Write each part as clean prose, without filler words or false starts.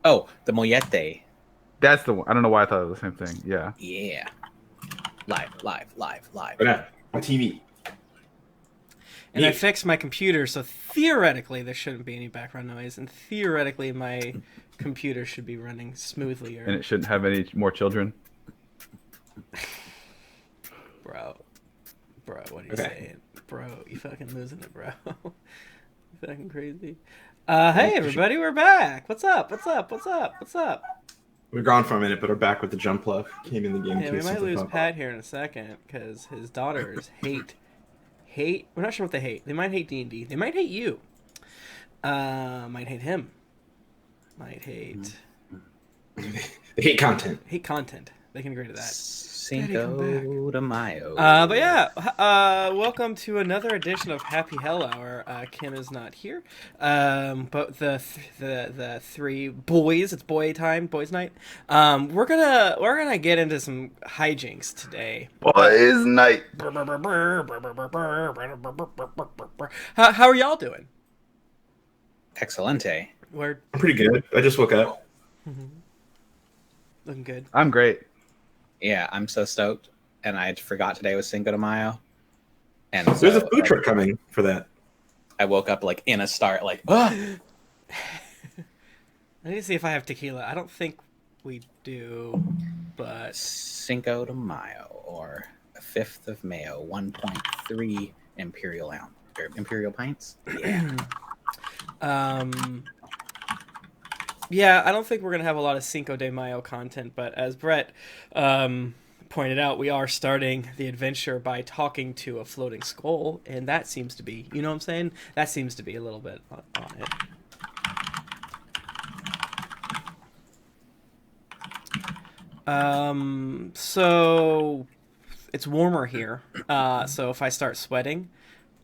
Oh, the mollete. That's the one. I don't know why I thought it was the same thing. Yeah. Yeah. Live. But no, on TV. And I fixed my computer, so theoretically there shouldn't be any background noise, and theoretically my computer should be running smoothly. And it shouldn't have any more children. Bro, what are you saying? Bro, you fucking losing it, bro. You fucking crazy. Hey everybody, we're back. What's up? We're gone for a minute, but we're back with the jump love. Came in the game. Yeah, we might lose Pat here in a second because his daughters hate. We're not sure what they hate. They might hate D&D. They might hate you. Might hate him. Might hate. They hate content. Hate content. They can agree to that. Cinco de Mayo. But yeah, welcome to another edition of Happy Hell Hour. Kim is not here, but the three boys, it's boys night. We're gonna get into some hijinks today. Boys night. How are y'all doing? Excelente. Word. I'm pretty good. I just woke up. Mm-hmm. Looking good. I'm great. Yeah, I'm so stoked, and I forgot today was Cinco de Mayo. And there's a food truck coming for that. I woke up like in a start, like, I need to see if I have tequila. I don't think we do, but Cinco de Mayo or 5th of Mayo, 1.3 imperial pints. Yeah. Yeah, I don't think we're going to have a lot of Cinco de Mayo content, but as Brett pointed out, we are starting the adventure by talking to a floating skull, and that seems to be, you know what I'm saying? That seems to be a little bit on it. So it's warmer here, so if I start sweating,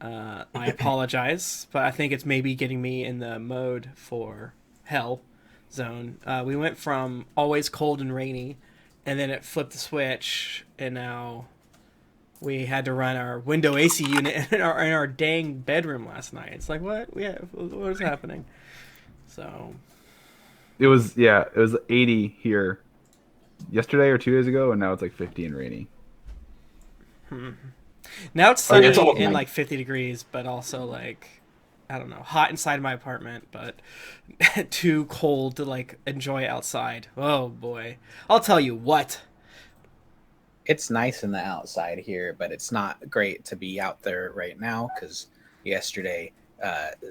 I apologize, but I think it's maybe getting me in the mode for hell zone. We went from always cold and rainy, and then it flipped the switch, and now we had to run our window AC unit in our dang bedroom last night. It's like, what? Yeah, what is happening? So it was 80 here yesterday or 2 days ago, and now it's like 50 and rainy. Now it's sunny it's and like 50 degrees, but also like, I don't know, hot inside my apartment, but too cold to like enjoy outside. Oh boy. I'll tell you what. It's nice in the outside here, but it's not great to be out there right now because yesterday,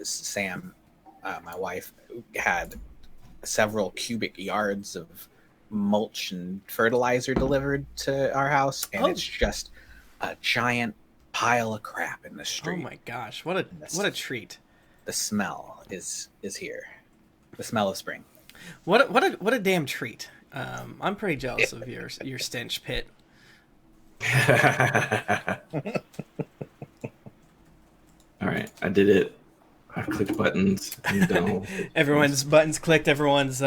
Sam, my wife, had several cubic yards of mulch and fertilizer delivered to our house, and it's just a giant pile of crap in the street. Oh my gosh, what a treat. The smell is here. The smell of spring. What a damn treat. I'm pretty jealous of your stench pit. All right, I did it. I've clicked buttons. Everyone's buttons clicked. Everyone's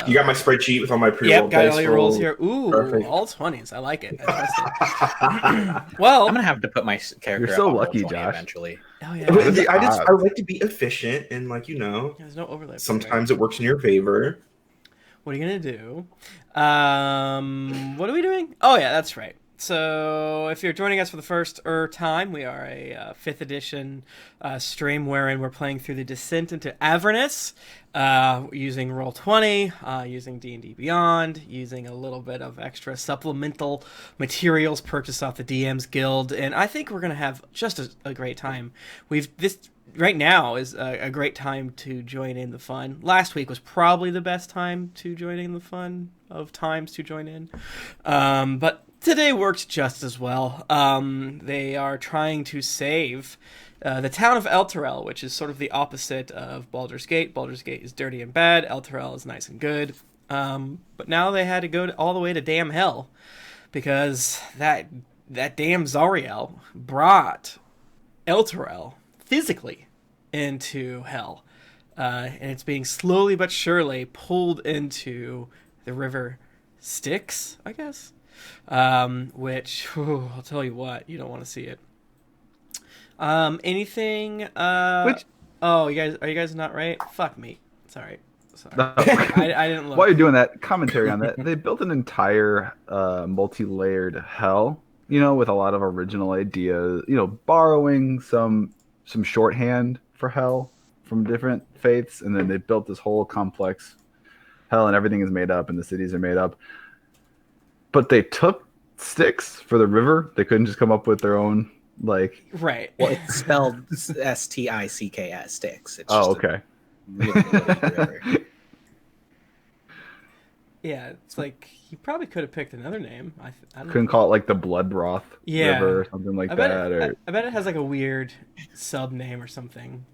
you got my spreadsheet with all my pre-roll. Yep, got all your roll. rolls here. Ooh, Perfect. all 20s. I like it. I trust it. Well, I'm gonna have to put my character. You're so up on lucky, roll 20 Josh. Eventually. Oh yeah. I like to be efficient and There's no overlap. sometimes it works in your favor. What are you gonna do? What are we doing? Oh yeah, that's right. So if you're joining us for the first time, we are a 5th edition stream wherein we're playing through the Descent into Avernus, using Roll20, using D&D Beyond, using a little bit of extra supplemental materials purchased off the DM's Guild, and I think we're gonna have just a great time. Right now is a great time to join in the fun. Last week was probably the best time to join in the fun of times to join in. But today works just as well. They are trying to save the town of Elturel, which is sort of the opposite of Baldur's Gate. Baldur's Gate is dirty and bad. Elturel is nice and good. But now they had to go all the way to damn hell because that damn Zariel brought Elturel physically into hell, and it's being slowly but surely pulled into the river Styx, I guess, which I'll tell you what, you don't want to see it. Anything? Oh, are you guys not right? Fuck me. Sorry. Sorry. No. I didn't look. While you're doing that, commentary on that, they built an entire multi-layered hell, with a lot of original ideas, borrowing some shorthand for hell from different faiths, and then they built this whole complex hell, and everything is made up, and the cities are made up. But they took Styx for the river. They couldn't just come up with their own, like... Right. Well, it's spelled Sticks. Sticks. It's Oh, just okay. a really river. Yeah, it's like he probably could have picked another name. I don't Couldn't know. call it like the Blood Broth Yeah. River or something like I bet that. I bet it has like a weird sub name or something.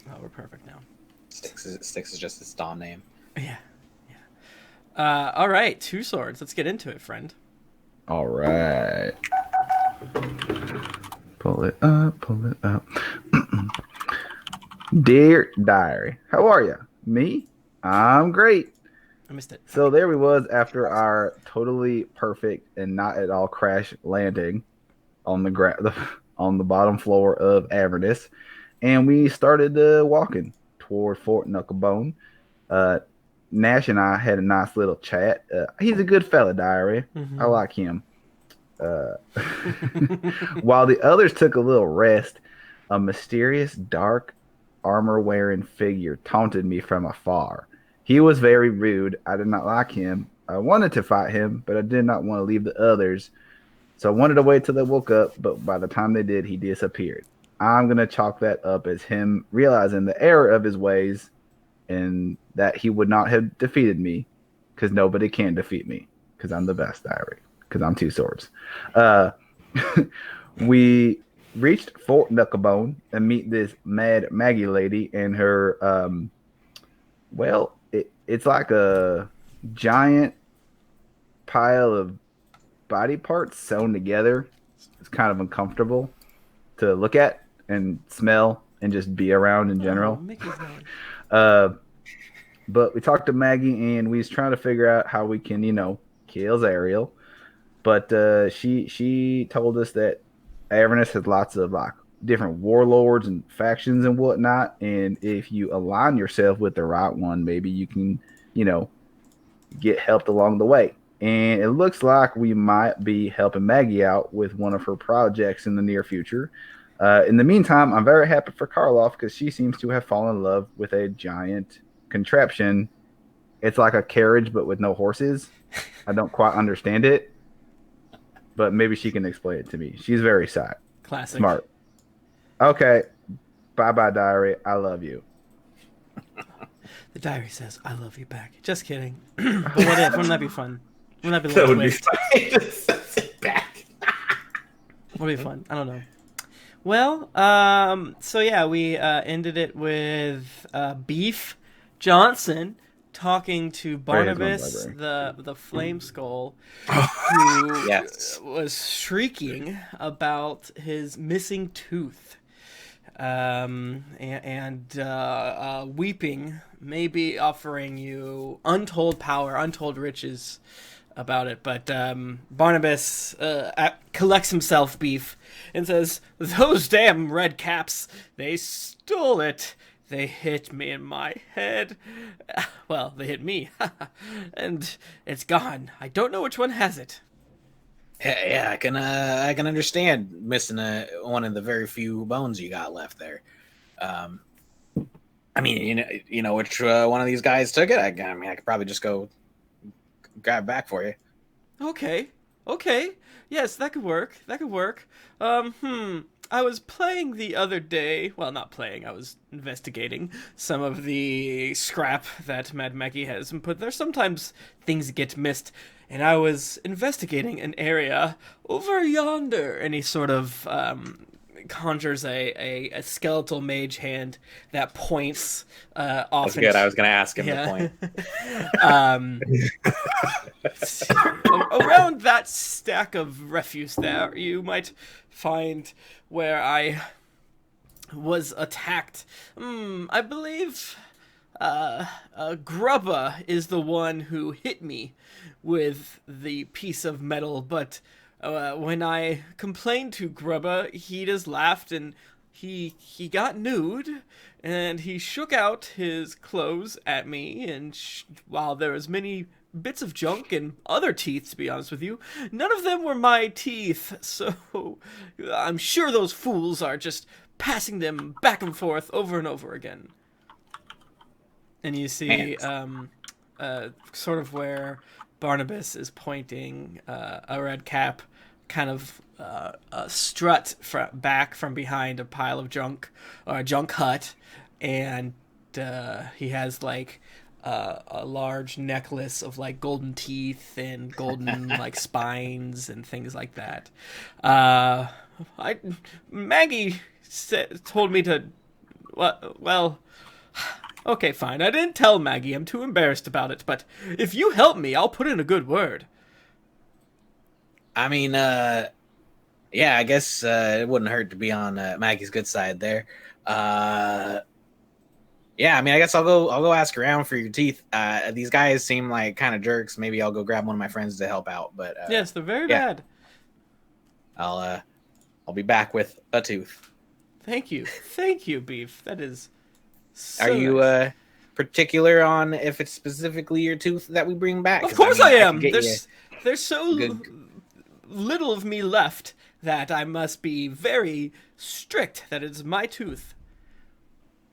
Oh, we're perfect now. Styx is just its Dom name. Yeah. All right, 2 swords. Let's get into it, friend. All right. Pull it up. Dear Diary, how are you? Me? I'm great. I missed it. So there we was after our totally perfect and not at all crash landing on on the bottom floor of Avernus, and we started walking toward Fort Knucklebone. Gnash and I had a nice little chat. He's a good fella, Diary. Mm-hmm. I like him. While the others took a little rest, a mysterious, dark, armor-wearing figure taunted me from afar. He was very rude. I did not like him. I wanted to fight him, but I did not want to leave the others. So I wanted to wait till they woke up, but by the time they did, he disappeared. I'm going to chalk that up as him realizing the error of his ways and that he would not have defeated me because nobody can defeat me because I'm the best, Diary, because I'm 2 swords. We reached Fort Knucklebone and meet this mad Maggie lady and her, it's like a giant pile of body parts sewn together. It's kind of uncomfortable to look at and smell and just be around in general. Mickey's name. But we talked to Maggie and we was trying to figure out how we can, kill Ariel. But she told us that Avernus has lots of like different warlords and factions and whatnot, and if you align yourself with the right one, maybe you can, get helped along the way. And it looks like we might be helping Maggie out with one of her projects in the near future. In the meantime, I'm very happy for Karloff because she seems to have fallen in love with a giant contraption. It's like a carriage but with no horses. I don't quite understand it, but maybe she can explain it to me. She's very Classic. smart. Okay. Bye-bye, Diary. I love you. The diary says, I love you back. Just kidding. But what if? Wouldn't that be fun? Wouldn't that be That would be twist? fine. Sit back. Would be fun. I don't know. Well, so yeah, we ended it with Beef Johnson talking to Barnabas, the Flame Skull, who Yes. was shrieking about his missing tooth, and weeping, maybe offering you untold power, untold riches about it. But Barnabas collects himself, Beef, and says, "Those damn red caps, they stole it. They hit me in my head. Well, they hit me. And it's gone. I don't know which one has it." Yeah, I can understand missing one of the very few bones you got left there. I mean, you know which one of these guys took it. I could probably just go grab it back for you. Okay. Yes, that could work. I was playing the other day. Well, not playing. I was investigating some of the scrap that Mad Maggie has put there. Sometimes things get missed. And I was investigating an area over yonder. And he sort of conjures a skeletal mage hand that points off. That's good. I was going to ask him Yeah. the point. Around that stack of refuse there, you might find where I was attacked. I believe Grubba is the one who hit me with the piece of metal, but when I complained to Grubba, he just laughed and he got nude and he shook out his clothes at me, and while there was many bits of junk and other teeth, to be honest with you, none of them were my teeth, so I'm sure those fools are just passing them back and forth over and over again. And you see sort of where Barnabas is pointing a red cap kind of strut back from behind a pile of junk, or a junk hut, and he has like a large necklace of like golden teeth and golden like spines and things like that. Maggie told me to. Well, okay, fine. I didn't tell Maggie. I'm too embarrassed about it. But if you help me, I'll put in a good word. I mean, yeah, I guess it wouldn't hurt to be on Maggie's good side there. Yeah, I mean, I guess I'll go ask around for your teeth. These guys seem like kind of jerks. Maybe I'll go grab one of my friends to help out. But yes, they're very bad. I'll be back with a tooth. Thank you, Beef. That is. So Are you nice. Particular on if it's specifically your tooth that we bring back? Of course I am. Can There's so little of me left that I must be very strict that it's my tooth.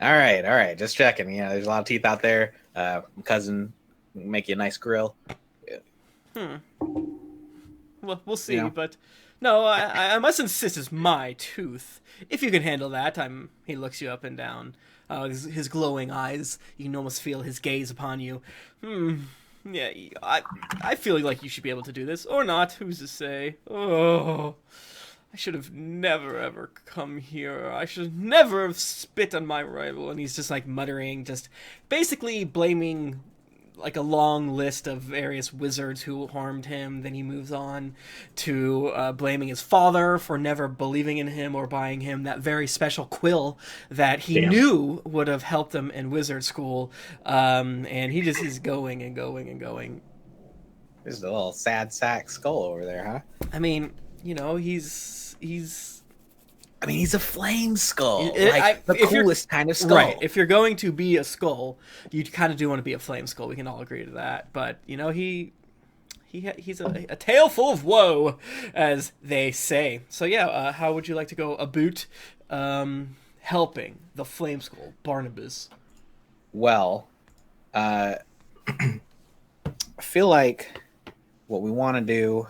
All right. Just checking. Yeah, there's a lot of teeth out there. My cousin make you a nice grill. Well, we'll see, You know. but no, I must insist it's my tooth. If you can handle that, he looks you up and down. His glowing eyes, you can almost feel his gaze upon you. Yeah, I feel like you should be able to do this, or not, who's to say? Oh, I should have never ever come here. I should never have spit on my rival. And he's just like muttering, just basically blaming like a long list of various wizards who harmed him. Then he moves on to blaming his father for never believing in him or buying him that very special quill that he knew would have helped him in wizard school. And he just is going and going and going. There's a little sad sack skull over there, huh? I mean, you know, he's a flame skull. The if coolest kind of skull. Right. If you're going to be a skull, you kind of do want to be a flame skull. We can all agree to that. But, you know, he's a tale full of woe, as they say. So, yeah, how would you like to go about helping the flame skull, Barnabas? Well, I feel like what we want to do,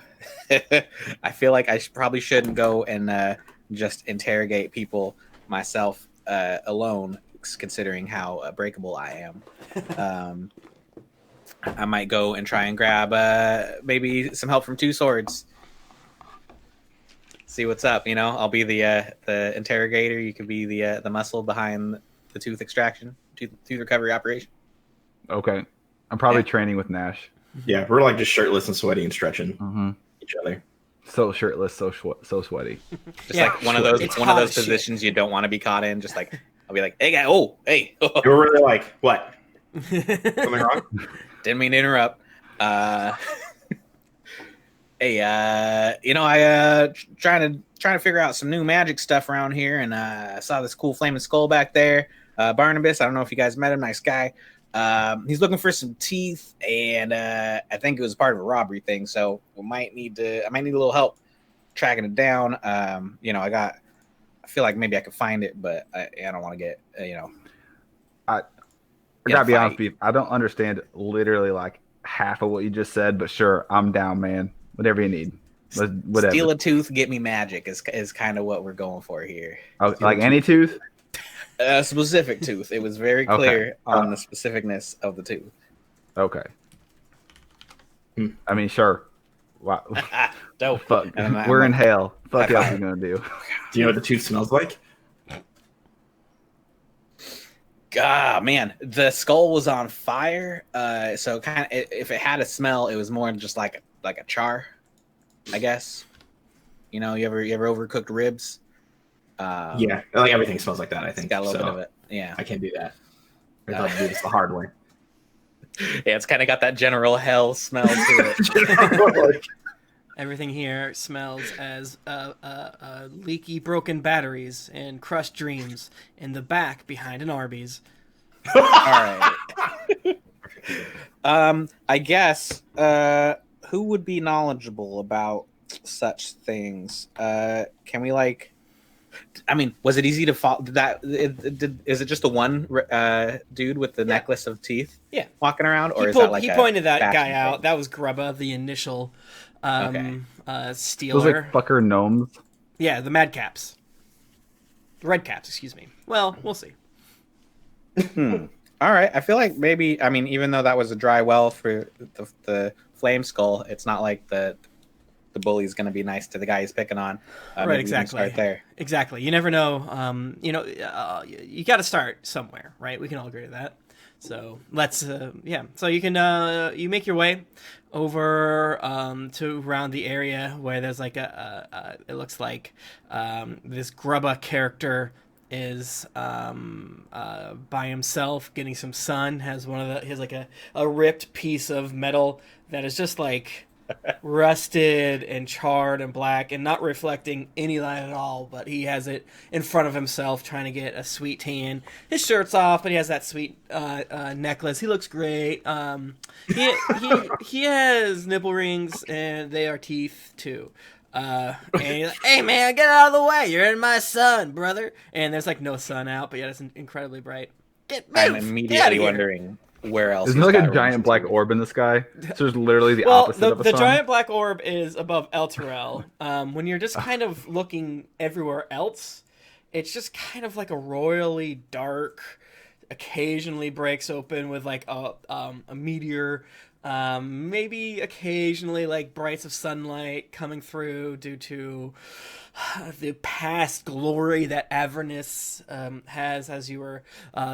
I feel like I probably shouldn't go and just interrogate people myself alone, considering how breakable I am. I might go and try and grab maybe some help from Two Swords. See what's up, you know? I'll be the interrogator. You could be the muscle behind the tooth extraction, tooth recovery operation. Okay. I'm probably training with Gnash. Yeah, we're like just shirtless and sweaty and stretching each other. So shirtless, so sweaty. Just like one of those positions you don't want to be caught in. Just like I'll be like, "Hey guy, hey." You're really like, what? Something wrong? Didn't mean to interrupt. Hey, you know, I trying to figure out some new magic stuff around here, and I saw this cool flaming skull back there. Barnabas, I don't know if you guys met him. Nice guy. He's looking for some teeth, and I think it was part of a robbery thing. So I might need a little help tracking it down. You know, I feel like maybe I could find it, but I don't want to get I gotta be honest with you. I don't understand literally like half of what you just said, but sure, I'm down, man. Whatever you need. Whatever. Steal a tooth, get me magic is kind of what we're going for here. Oh, like any tooth? A specific tooth. It was very clear on the specificness of the tooth. Okay. I mean, sure. Wow. Dope. Fuck. We're in hell. Fuck else are we gonna do? Do you know what the tooth smells like? God, man, the skull was on fire. So kind of, if it had a smell, it was more just like a char, I guess. You know, you ever overcooked ribs? Yeah, like everything smells like that. I think Got a little bit of it. Yeah, I can't do that. I thought I'd do this the hard way. Yeah, it's kind of got that general hell smell to it. Everything here smells as leaky, broken batteries and crushed dreams in the back behind an Arby's. All right. I guess who would be knowledgeable about such things? Can we I mean, was it easy to follow? Is it just the one dude with the necklace of teeth? Yeah, walking around, or is that like he pointed that guy thing? out? That was Grubba, the initial stealer. Those like fucker gnomes. Yeah, the Mad Caps, the Red Caps. Excuse me. Well, we'll see. All right, I feel like maybe. I mean, even though that was a dry well for the flame skull, it's not like the bully's going to be nice to the guy he's picking on. Right, exactly. Start there. Exactly. You never know. You got to start somewhere, right? We can all agree with that. So let's, So you can you make your way over to around the area where there's like it looks like this Grubba character is by himself getting some sun. Has like a ripped piece of metal that is just like rusted and charred and black and not reflecting any light at all, but he has it in front of himself trying to get a sweet tan. His shirt's off, but he has that sweet necklace. He looks great. He has nipple rings and they are teeth too. And he's like, hey man, get out of the way, you're in my sun, brother. And there's like no sun out, but yet it's incredibly bright. I'm immediately wondering where else. Isn't there like a giant black orb in the sky? So there's literally the opposite of a sun. The giant black orb is above Elturel. When you're just kind of looking everywhere else, it's just kind of like a royally dark. Occasionally breaks open with like a meteor. Maybe occasionally like brights of sunlight coming through due to the past glory that Avernus has, as you were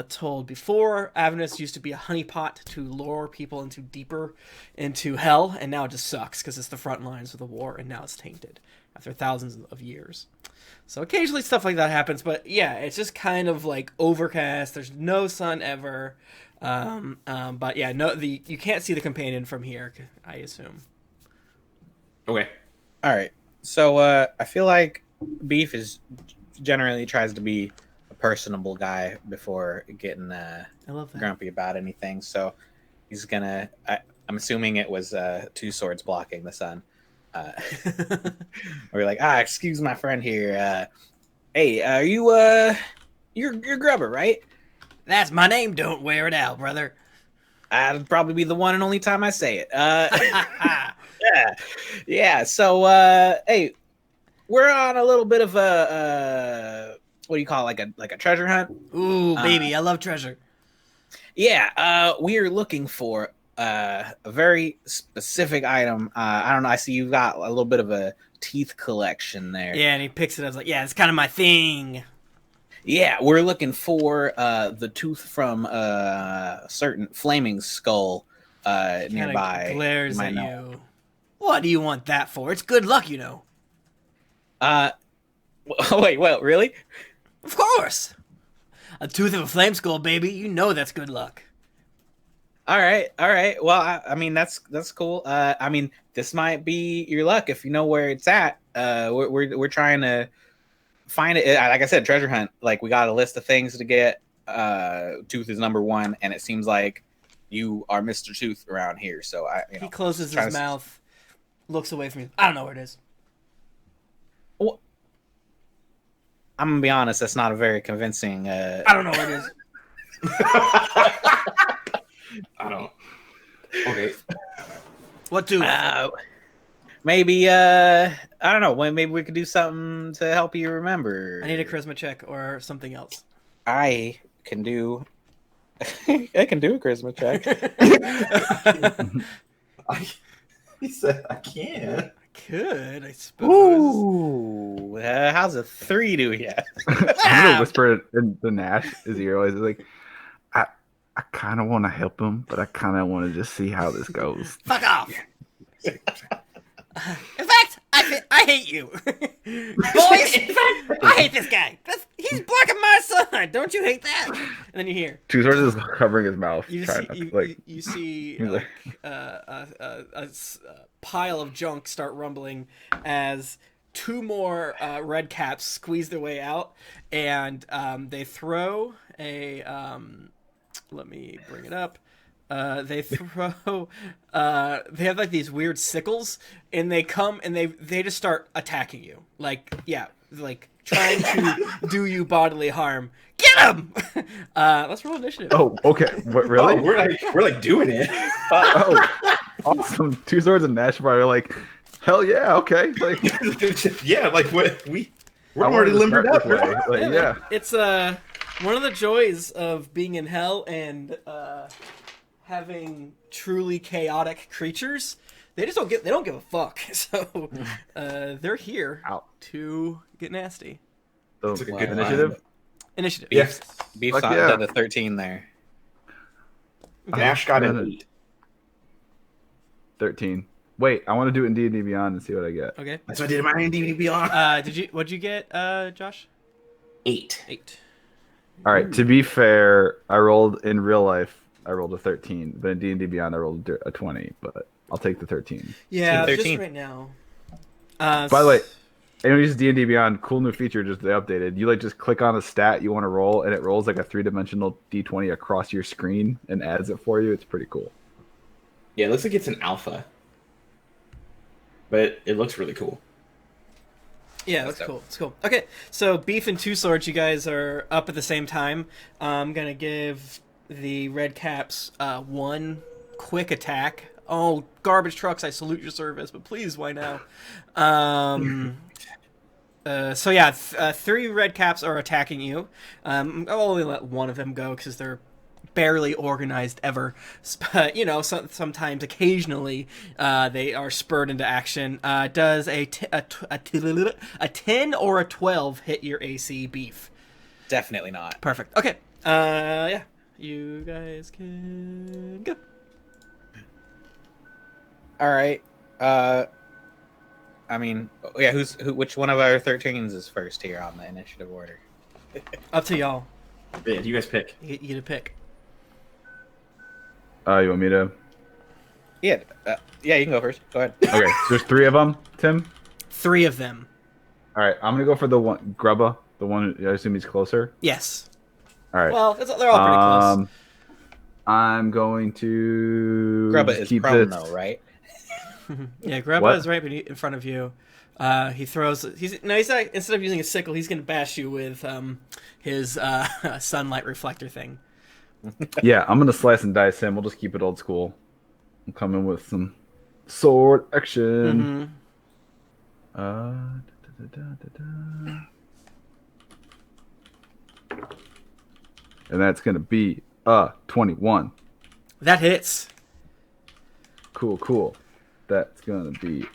told before. Avernus used to be a honeypot to lure people deeper into hell, and now it just sucks because it's the front lines of the war, and now it's tainted after thousands of years. So occasionally stuff like that happens, but yeah, it's just kind of like overcast. There's no sun ever. But yeah, you can't see the companion from here, I assume. Okay. All right. So I feel like Beef generally tries to be a personable guy before getting I love that. grumpy about anything. So he's gonna. I'm assuming it was two swords blocking the sun. We're like, excuse my friend here. Hey, are you you're Grubber, right? That's my name. Don't wear it out, brother. That'd probably be the one and only time I say it. Yeah. So, hey, we're on a little bit of a what do you call it? like a treasure hunt? Ooh, baby, I love treasure. Yeah. We are looking for a very specific item. I don't know. I see you've got a little bit of a teeth collection there. Yeah, and he picks it up. Like, yeah, it's kind of my thing. Yeah, we're looking for the tooth from a certain flaming skull nearby. Glares at you. What do you want that for? It's good luck, you know. Wait, well, really? Of course. A tooth of a flame skull, baby. You know that's good luck. All right. Well, I mean that's cool. I mean this might be your luck if you know where it's at. We're trying to find it. Like I said, treasure hunt. Like we got a list of things to get. Tooth is number one, and it seems like you are Mr. Tooth around here. So he closes his mouth, looks away from you. I don't know where it is. Well, I'm gonna be honest. That's not a very convincing. I don't know where it is. I don't. Okay. What tooth? Maybe I don't know. Maybe we could do something to help you remember. I need a charisma check or something else. I can do. I can do a charisma check. He said I can. Could, I suppose. Ooh, how's a 3 do you? I'm gonna whisper it in the Gnash his ear. Always like, I kind of want to help him, but I kind of want to just see how this goes. Fuck off. In fact, I I hate you. Boys, I hate this guy. He's blocking my son. Don't you hate that? And then you hear. Two Swords is covering his mouth. You see like, a pile of junk start rumbling as two more red caps squeeze their way out, and they throw a let me bring it up. They throw they have like these weird sickles, and they come and they just start attacking you, like trying to do you bodily harm. Get him! Let's roll initiative. Oh, okay. What, really? Oh, we're like doing it. Oh, awesome. Two Swords and Gnash are like, hell yeah, okay. Like, yeah, like what we're I already wanted to limbered start up. this way. Like, Yeah, yeah. man. It's one of the joys of being in hell and having truly chaotic creatures. They don't give a fuck. So they're here Ow. to get nasty. So, It's like a good initiative. Initiative. Yes. Beef's Fuck on yeah. to the 13 there. Gnash got an 8. 13. Wait, I want to do it in D&D Beyond and see what I get. Okay. That's what I did in my D&D Beyond. What'd you get, Josh? 8. 8. All right. To be fair, I rolled in real life. I rolled a 13, but in D&D Beyond, I rolled a 20. But I'll take the 13. Yeah, 13. just right now. By the way, anyone uses D&D Beyond, cool new feature just they updated. You like just click on a stat you want to roll, and it rolls like a 3-dimensional D20 across your screen and adds it for you. It's pretty cool. Yeah, it looks like it's an alpha. But it looks really cool. Yeah, that's cool. It's cool. Okay, so Beef and Two Swords, you guys are up at the same time. I'm gonna give the Red Caps one quick attack. Oh, garbage trucks! I salute your service, but please, why now? So yeah, 3 Red Caps are attacking you. I'll only let one of them go because they're barely organized ever, but sometimes occasionally they are spurred into action. Does a 10 or a 12 hit your AC, Beef? Definitely not. Perfect. Okay. Yeah, you guys can go. All right. I mean, yeah. Which one of our 13s is first here on the initiative order? Up to y'all. Yeah, you guys pick. You get a pick. You want me to? Yeah. Yeah. You can go first. Go ahead. Okay, so there's 3 of them, Tim. 3 of them. All right, I'm gonna go for the one Grubba, the one I assume he's closer. Yes. All right. Well, they're all pretty close. I'm going to Grubba just is keep prone this. though, right? Yeah, Grubba What? is right in front of you. He throws. He's not, instead of using a sickle, he's going to bash you with his sunlight reflector thing. Yeah, I'm gonna slice and dice him. We'll just keep it old school. I'm coming with some sword action. And that's gonna be 21. That hits. Cool. That's gonna be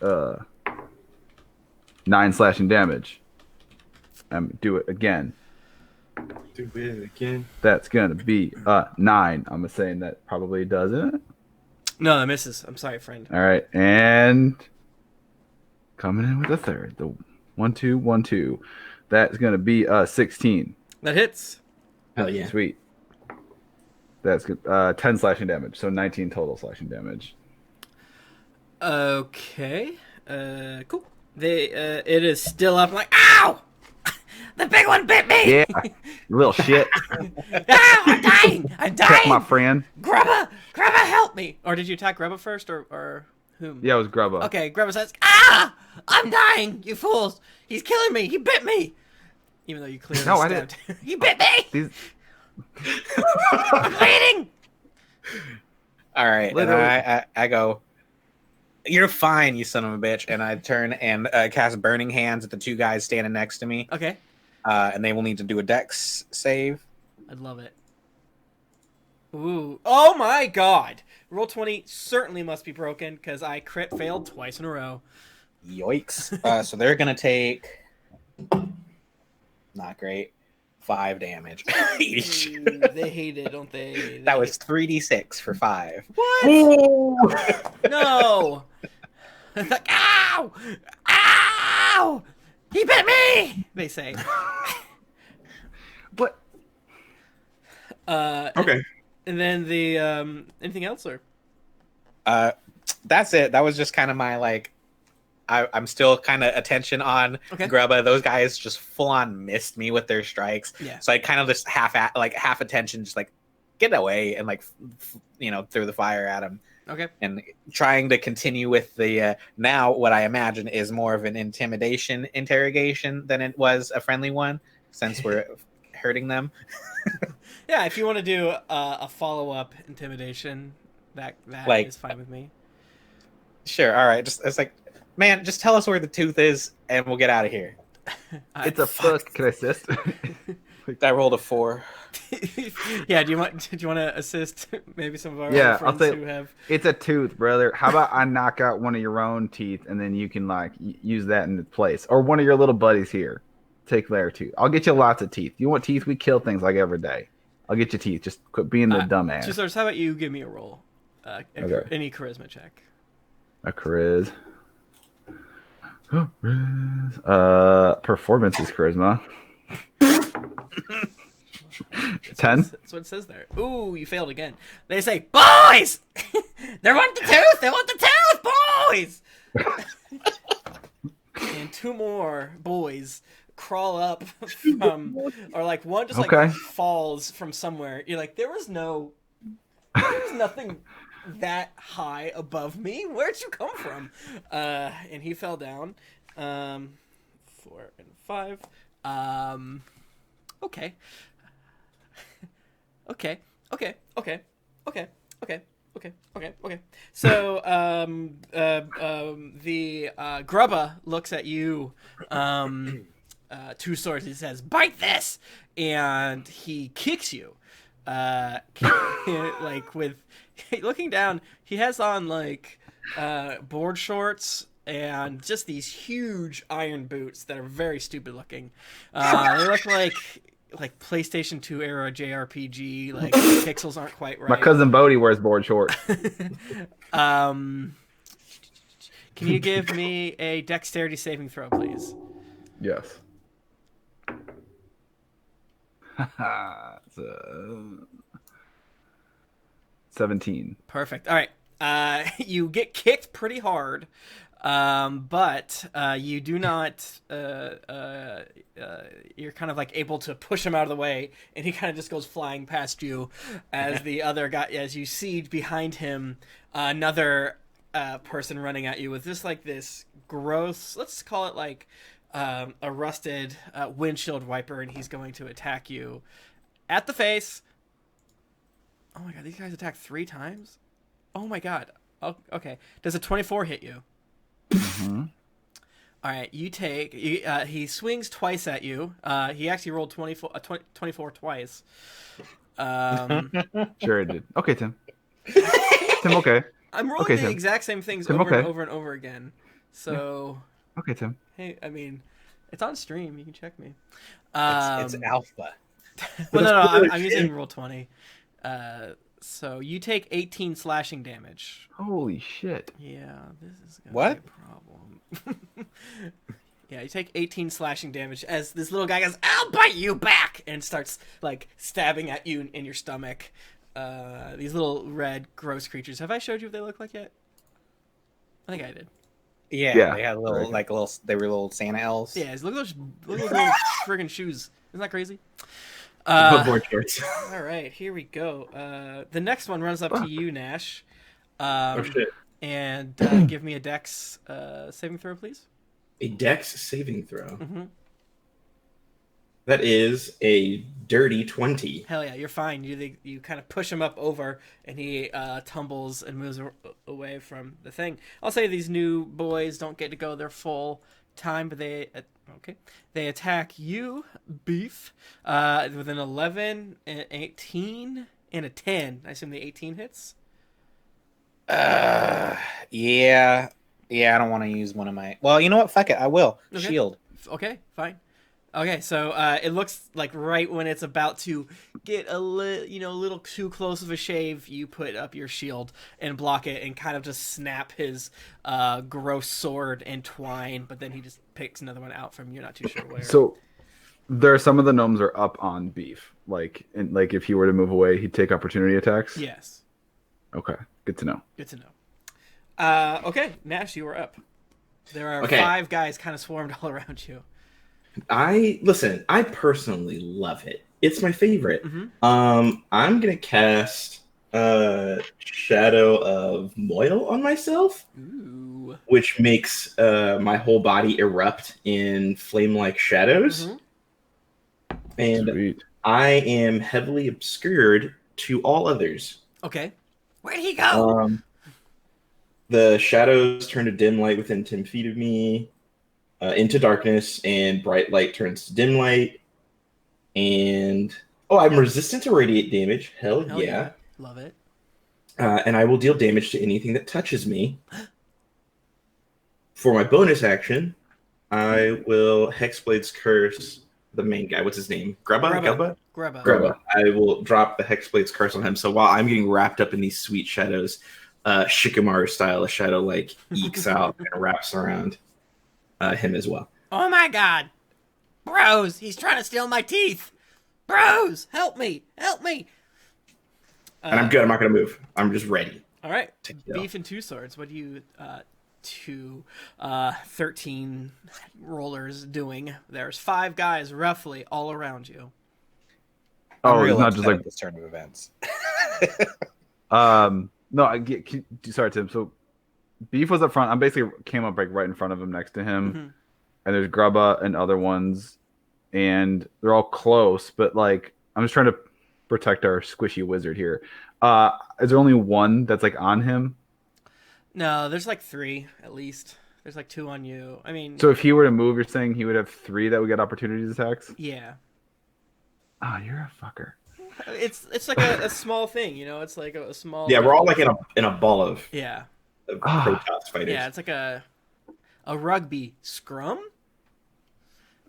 9 slashing damage. Do it again. Do it again. That's gonna be 9. I'm saying that probably doesn't. No, that misses. I'm sorry, friend. All right, and coming in with a third. The 1-2-1-2. That's gonna be 16. That hits. Hell yeah. Sweet. That's good. 10 slashing damage, so 19 total slashing damage. Okay. Cool. It is still up. Like, ow! The big one bit me. Yeah, you little shit. Ow! I'm dying. I'm dying. My friend. Grubba, help me! Or did you attack Grubba first, or whom? Yeah, it was Grubba. Okay, Grubba says, "Ah! I'm dying, you fools! He's killing me! He bit me!" Even though you clearly No, I stabbed. He bit me! These... I'm bleeding! All right, Literally. and I go, "You're fine, you son of a bitch!" And I turn and cast Burning Hands at the 2 guys standing next to me, Okay. and they will need to do a Dex save. I'd love it. Ooh. Oh my god! Roll 20 certainly must be broken, because I crit failed twice in a row. Yikes! So they're gonna take not great 5 damage each. Ooh, they hate it, don't they? That was 3d6 for 5. What? No! It's like, ow! Ow! Ow! He bit me! They say. What? Okay. And then the anything else or? That's it. That was just kind of my like. I'm still kind of attention on Grubba. Those guys just full on missed me with their strikes. Yeah. So I kind of just half attention, just like get away and like throw the fire at him. Okay. And trying to continue with the now what I imagine is more of an intimidation interrogation than it was a friendly one, since we're hurting them. Yeah, if you want to do a follow-up intimidation, that like, is fine with me. Sure. All right. It's like, man, just tell us where the tooth is, and we'll get out of here. It's a fuck. Can I assist? I rolled a 4. Yeah. Do you want to assist maybe some of our other friends who have? It's a tooth, brother. How about I knock out one of your own teeth, and then you can like use that in its place, or one of your little buddies here. Take their tooth. I'll get you lots of teeth. You want teeth? We kill things like every day. I'll get you teeth. Just quit being the dumbass. Just how about you give me a roll? Any charisma check. A charisma. Performance is charisma. 10. That's what it says there. Ooh, you failed again. They say, boys! They want the tooth! They want the tooth, boys! And 2 more boys crawl up from, or like one just like falls from somewhere. You're like, there was nothing that high above me. Where'd you come from? And he fell down. 4 and 5. Okay. So, the Grubba looks at you, 2 swords. He says, "Bite this," and he kicks you. Like with looking down, he has on like board shorts and just these huge iron boots that are very stupid looking. They look like PlayStation 2 era JRPG. Like pixels aren't quite right. My cousin Bodie wears board shorts. Can you give me a dexterity saving throw, please? Yes. 17. Perfect. All right. You get kicked pretty hard, but you do not. You're kind of like able to push him out of the way, and he kind of just goes flying past you. As the other guy, as you see behind him, another person running at you with just like this gross. Let's call it like a rusted windshield wiper, and he's going to attack you at the face. Oh my god, these guys attack 3 times? Oh my god. Oh, okay. Does a 24 hit you? Mm-hmm. All right, you take... he swings twice at you. He actually rolled 24 twice. Sure it did. Okay, Tim. Tim, okay. I'm rolling the exact same things Tim, over and over and over again. So... Okay, Tim. Hey, I mean, it's on stream. You can check me. It's alpha. Well, no, I'm using roll 20. So you take 18 slashing damage. Holy shit. Yeah, this is gonna be a problem. Yeah, you take 18 slashing damage as this little guy goes, "I'll bite you back!" and starts like stabbing at you in your stomach. These little red gross creatures. Have I showed you what they look like yet? I think I did. Yeah. They had they were little Santa elves. Yeah, look at those little friggin' shoes. Isn't that crazy? Board shorts. All right, here we go. The next one runs up to you, Gnash. Oh shit! And give me a Dex saving throw, please. A Dex saving throw. Mm-hmm. That is a dirty 20. Hell yeah, you're fine. You kind of push him up over, and he tumbles and moves away from the thing. I'll say these new boys don't get to go their full time, but they attack you, Beef, with an 11, an 18, and a 10. I assume the 18 hits. Yeah. I don't want to use one of my. Well, you know what? Fuck it. I will. Okay. Shield. Okay, fine. Okay, so it looks like right when it's about to get a little too close of a shave, you put up your shield and block it, and kind of just snap his gross sword and twine. But then he just picks another one out from you're not too sure where. So there are some of the gnomes are up on Beef. Like if he were to move away, he'd take opportunity attacks. Yes. Okay, good to know. Good to know. Okay, Gnash, you are up. There are 5 guys kind of swarmed all around you. I personally love it. It's my favorite. Mm-hmm. I'm gonna cast Shadow of Moil on myself. Ooh. Which makes my whole body erupt in flame-like shadows. Mm-hmm. And Sweet. I am heavily obscured to all others. Okay. Where'd he go? The shadows turn to dim light within 10 feet of me. Into darkness, and bright light turns to dim light. And I'm resistant to radiant damage. Hell yeah. Love it. And I will deal damage to anything that touches me. For my bonus action, I will Hexblade's Curse the main guy. What's his name? Grubba. I will drop the Hexblade's Curse on him. So while I'm getting wrapped up in these sweet shadows, Shikamaru style, a shadow like ekes out and wraps around him as well. Oh my god. Bros, he's trying to steal my teeth. Bros, help me. And I'm good. I'm not going to move. I'm just ready. All right. Beef and 2 swords. What do you 13 rollers doing? There's 5 guys roughly all around you. It's not just like this turn of events. No, sorry, Tim. So Beef was up front. I basically came up like right in front of him, next to him, Mm-hmm. and there's Grubba and other ones, and they're all close. But like, I'm just trying to protect our squishy wizard here. Is there only one that's like on him? No, there's like 3 at least. There's like 2 on you. I mean, So if he were to move, you're saying he would have 3 that would get opportunity attacks? yeah. Ah, you're a fucker. It's like a small thing, you know. It's like a small. Yeah, we're all like in a ball of Protoss fighters. Yeah, it's like a rugby scrum.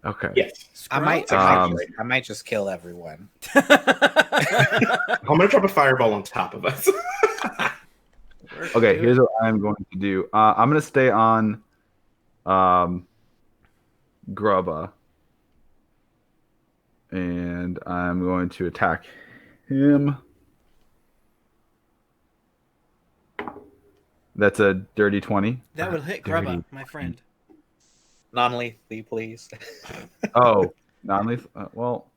Okay. Yes. Scrum? I might just kill everyone. I'm gonna drop a fireball on top of us. Okay, here's what I'm going to do. I'm going to stay on Grubba. And I'm going to attack him. That's a dirty 20. That would hit Grubba, my friend. Non-lethally, please. Oh, non-lethal? Well,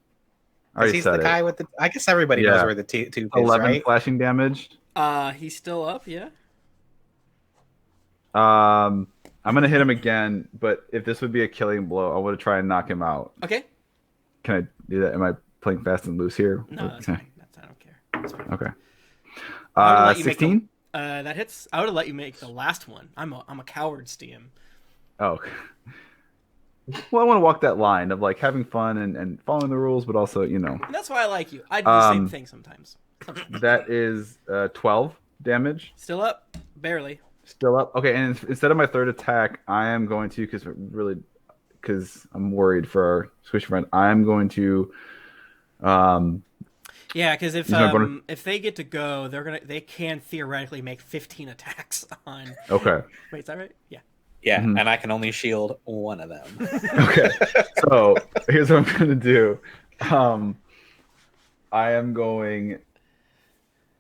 I already He's said the guy with the... I guess everybody knows where the 2 is, 11 right? slashing damage. He's still up, yeah? I'm going to hit him again, but if this would be a killing blow, I would try and knock him out. Okay. Can I do that? Am I playing fast and loose here? No, that's fine. I don't care. That's fine. Okay. 16? That hits. I would have let you make the last one. I'm a coward, Steam. Oh. Well, I want to walk that line of like having fun and following the rules, but also, you know. And that's why I like you. I do the same thing sometimes. That is 12 damage. Still up? Barely. Still up. Okay, and instead of my third attack, I am going to, because I'm worried for our squishy friend, I'm going to yeah, because if they get to go, they can theoretically make 15 attacks on. Okay. Wait, is that right? Yeah. Yeah, and I can only shield one of them. Okay. So here's what I'm gonna do. I am going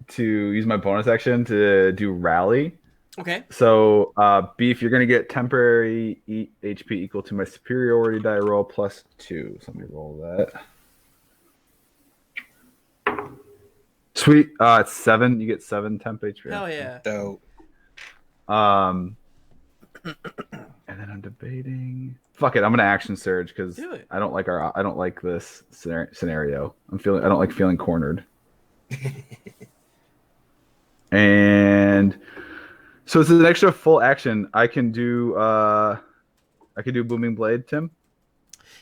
to use my bonus action to do rally. Okay. So Beef, you're gonna get temporary HP equal to my superiority die roll plus 2. So let me roll that. Sweet. It's 7. You get 7 temp HP. Hell yeah. So, and then I'm debating. Fuck it, I'm gonna action surge because I don't like this scenario. I don't like feeling cornered. And so it's an extra full action. I can do Booming Blade, Tim.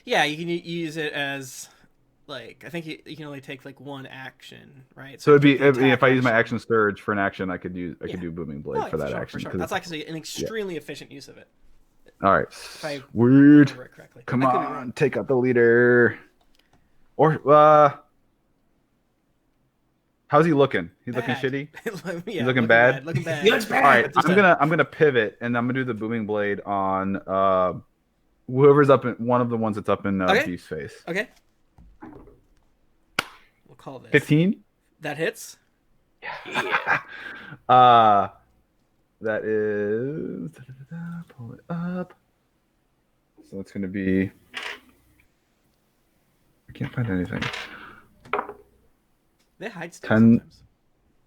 Yeah, you can use it as like I think you can only take like one action, right? So it'd be if I use my action surge for an action, I could do Booming Blade for that action. For sure. That's actually an extremely efficient use of it. All right. I Weird. remember it correctly. Come I could be on, wrong. take out the leader. Or how's he looking? He's looking Bad. shitty. Yeah, He's looking bad. Looking bad. He looks bad. All right, I'm gonna pivot and I'm gonna do the booming blade on whoever's up in one of the ones that's up in Okay. Beef's face. Okay. We'll call this 15. That hits. Yeah. That is pull it up. So it's gonna be. I can't find anything. They hide stuff 10 sometimes.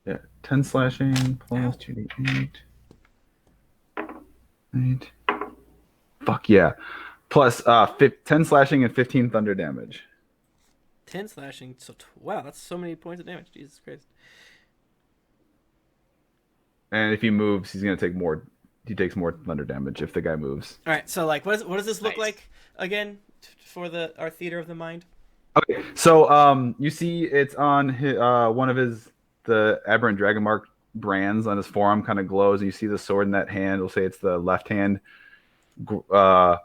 Yeah, 10 slashing plus Ow. 2d8. 8. Fuck yeah. Plus 10 slashing and 15 thunder damage. 10 slashing. So wow, that's so many points of damage. Jesus Christ. And if he moves, he's gonna take more. He takes more thunder damage if the guy moves. All right. So like, what does this look Nice. like again for our theater of the mind? Okay, so you see it's on one of the Aberrant Dragon Mark brands on his forearm kind of glows, and you see the sword in that hand. We'll say it's the left hand. No,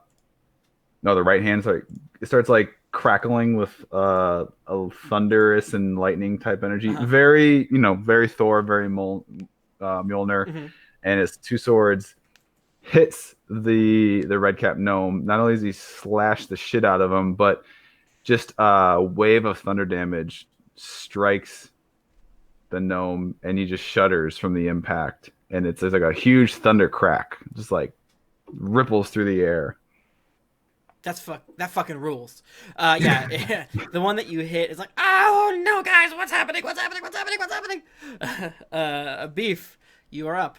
the right hand. Sorry, it starts like crackling with a thunderous and lightning type energy. Uh-huh. Very, very Thor, very Mjolnir, Mm-hmm. and his two swords hits the red cap gnome. Not only does he slash the shit out of him, but just a wave of thunder damage strikes the gnome, and he just shudders from the impact. And there's like a huge thunder crack, just like ripples through the air. That fucking rules. Yeah, the one that you hit is like, oh no, guys, what's happening? Beef, you are up.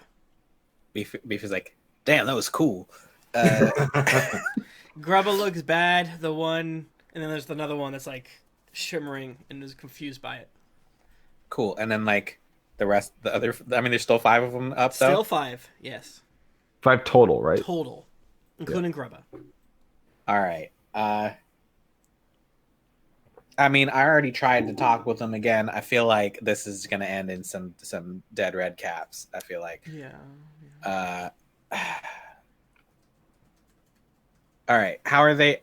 Beef is like, damn, that was cool. Grubba looks bad. The one, and then there's another one that's like shimmering and is confused by it. Cool. And then like the rest, there's still 5 of them up though. Still 5, yes. 5 total, right? Total, including Grubba. All right. I already tried to talk with them again. I feel like this is gonna end in some dead red caps. I feel like. Yeah. All right. How are they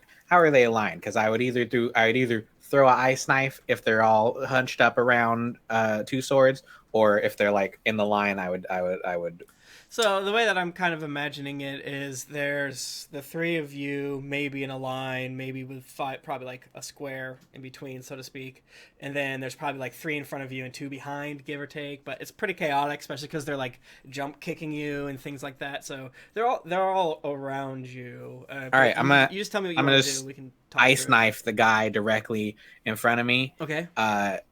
aligned? Because I would either throw an ice knife if they're all hunched up around 2 swords, or if they're like in the line, I would. So the way that I'm kind of imagining it is there's the 3 of you maybe in a line, maybe with 5, probably like a square in between, so to speak. And then there's probably like 3 in front of you and 2 behind, give or take. But it's pretty chaotic, especially because they're like jump kicking you and things like that. So they're all around you. All right, you just tell me what you want to do. We can talk ice through it. knife the guy directly in front of me. Okay.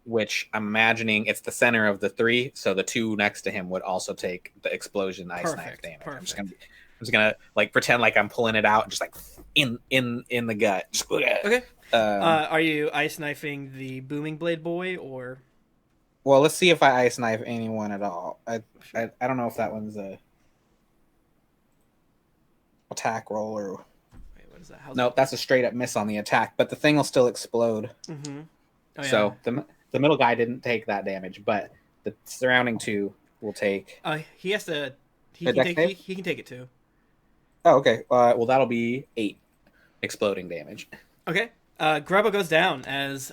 Which I'm imagining it's the center of the 3, so the 2 next to him would also take the explosion ice knife damage. Perfect. I'm just gonna like pretend like I'm pulling it out, just like in the gut. Okay. Are you ice knifing the booming blade boy or? Well, let's see if I ice knife anyone at all. I don't know if that one's a attack roll or. Wait, what is that? Nope, that's a straight up miss on the attack, but the thing will still explode. Mm-hmm. Oh, yeah. So the middle guy didn't take that damage, but the surrounding 2 will take. He has to. He A can dex take. save? He can take it too. Oh, okay. Well, that'll be 8 exploding damage. Okay. Grubba goes down as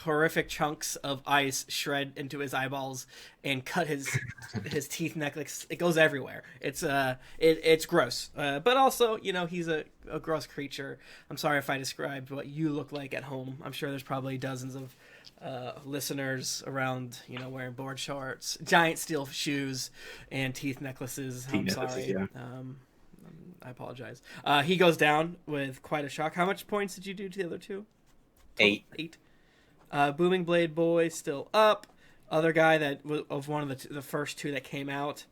horrific chunks of ice shred into his eyeballs and cut his teeth necklace. It goes everywhere. It's gross. But also, he's a gross creature. I'm sorry if I described what you look like at home. I'm sure there's probably dozens of listeners around, wearing board shorts, giant steel shoes, and teeth necklaces. I'm sorry. Yeah. I apologize. He goes down with quite a shock. How much points did you do to the other 2? 8. 8. Booming Blade Boy still up. Other guy that of one of the first 2 that came out,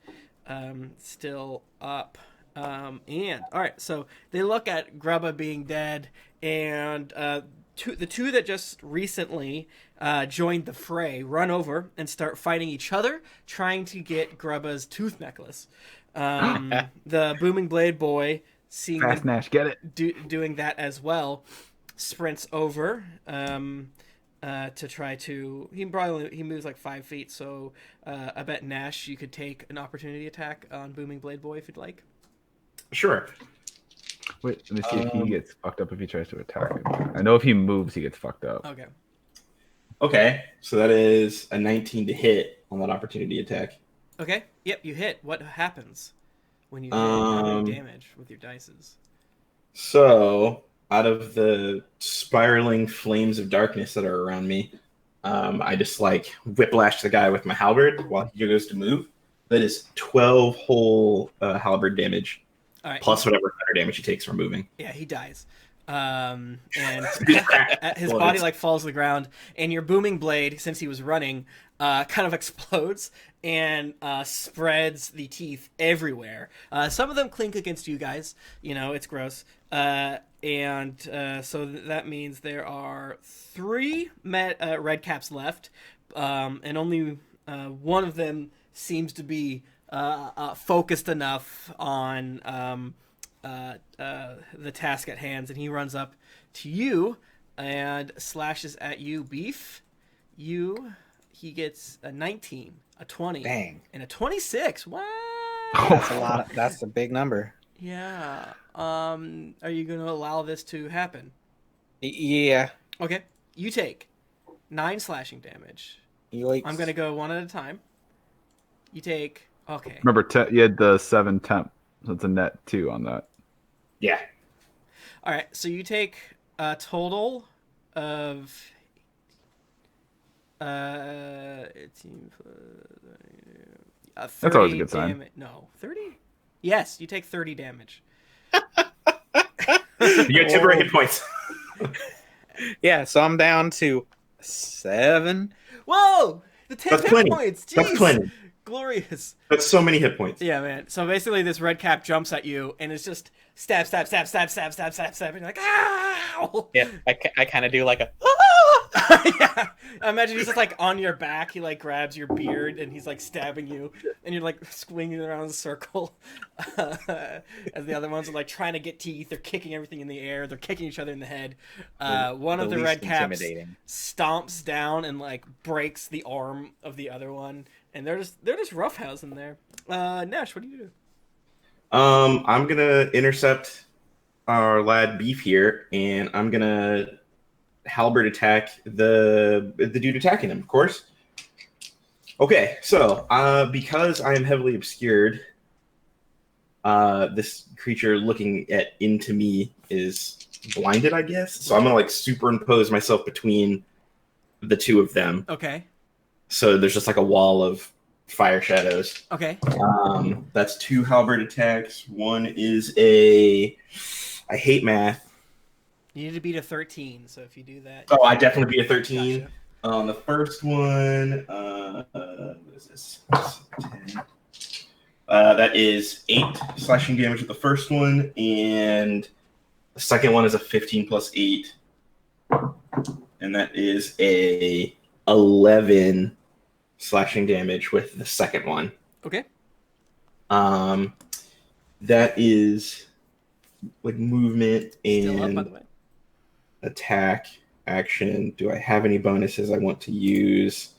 still up. And all right, so they look at Grubba being dead, and the 2 that just recently joined the fray run over and start fighting each other, trying to get Grubba's tooth necklace. The Booming Blade Boy, seeing Fast Gnash, get it. doing that as well, sprints over to try to. He moves like 5 feet, so I bet Gnash, you could take an opportunity attack on Booming Blade Boy if you'd like. Sure. Wait, let me see if he gets fucked up if he tries to attack. I know if he moves, he gets fucked up. Okay. Okay, so that is a 19 to hit on that opportunity attack. Okay. Yep, you hit. What happens when you hit? How many damage with your dices? So, out of the spiraling flames of darkness that are around me, I just like whiplash the guy with my halberd while he goes to move. That is 12 whole halberd damage, plus whatever thunder damage he takes from moving. Yeah, he dies. And his body like falls to the ground, and your booming blade, since he was running, kind of explodes and spreads the teeth everywhere. Some of them clink against you guys. You know, it's gross. So that means there are 3 red caps left, and only one of them seems to be focused enough on the task at hand, and he runs up to you and slashes at you, Beef. He gets a 19, a 20, dang, and a 26. Wow, that's a lot. That's a big number. Yeah. Are you going to allow this to happen? Yeah. Okay. You take 9 slashing damage. Yikes. I'm going to go one at a time. You take. Okay. Remember, you had the 7 temp, so it's a net 2 on that. Yeah. All right. So you take a total of 18 That's always a good sign. No, 30? Yes, you take 30 damage. You get temporary hit points. Yeah, so I'm down to 7. Whoa! The 10 hit points! Jeez. That's plenty. Glorious. That's so many hit points. Yeah, man. So basically this red cap jumps at you and it's just stab, stab, stab, stab, stab, stab, stab, stab, and you're like, ow! Yeah, I kind of do like a... Yeah. I imagine he's just like on your back. He like grabs your beard and he's like stabbing you, and you're like swinging around in a circle. As the other ones are like trying to get teeth. They're kicking everything in the air. They're kicking each other in the head. One of the red caps stomps down and like breaks the arm of the other one, and they're just roughhousing there. Gnash, what do you do? I'm gonna intercept our lad Beef here, and I'm gonna halberd attack the dude attacking him, of course. Okay, so because I am heavily obscured, this creature looking into me is blinded, I guess. So I'm gonna like superimpose myself between the two of them. Okay. So there's just like a wall of fire shadows. Okay. That's 2 halberd attacks. One is I hate math. You need to beat a 13, so if you do that... Oh, I definitely beat a 13. Gotcha. On the first one, what is this? 10. That is 8 slashing damage with the first one, and the second one is a 15 plus 8. And that is a 11 slashing damage with the second one. Okay. That is like movement Still and up, by the way. Attack action. Do I have any bonuses I want to use?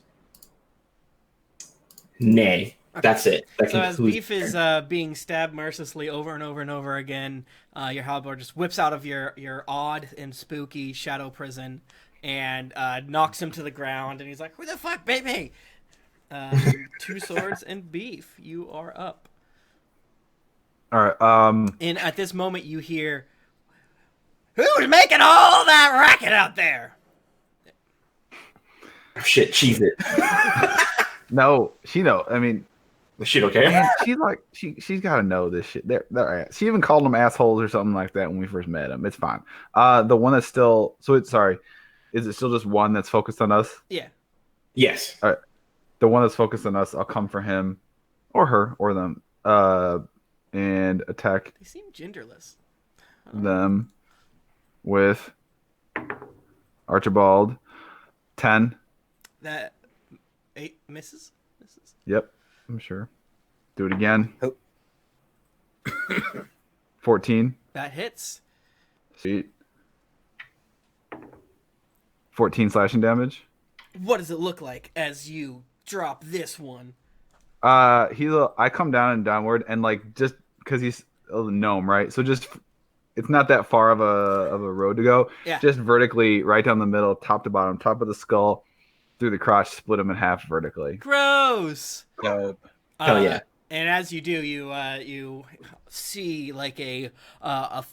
Nay. Okay. That's it. So as Beef is being stabbed mercilessly over and over and over again, your halberd just whips out of your odd and spooky shadow prison and knocks him to the ground, and he's like, "Who the fuck, baby?" 2 swords and Beef, you are up. All right. And at this moment, you hear, "Who's making all that racket out there?" Oh, shit, cheese it. No, she know. I mean, she don't care. Man, she's like she's got to know this shit. She even called them assholes or something like that when we first met them. It's fine. The one that's still is it still just one that's focused on us? Yeah. Yes. All right. The one that's focused on us, I'll come for him, or her, or them, and attack. They seem genderless. Them with Archibald. 10. That 8 misses. Yep, I'm sure. Do it again. Oh. 14. That hits. Sweet. 14 slashing damage. What does it look like as you drop this one? I come down and downward, and like just because he's a gnome, right? So just it's not that far of a road to go. Yeah. Just vertically, right down the middle, top to bottom, top of the skull, through the crotch, split them in half vertically. Gross. Dope. Hell yeah. And as you do, you see like a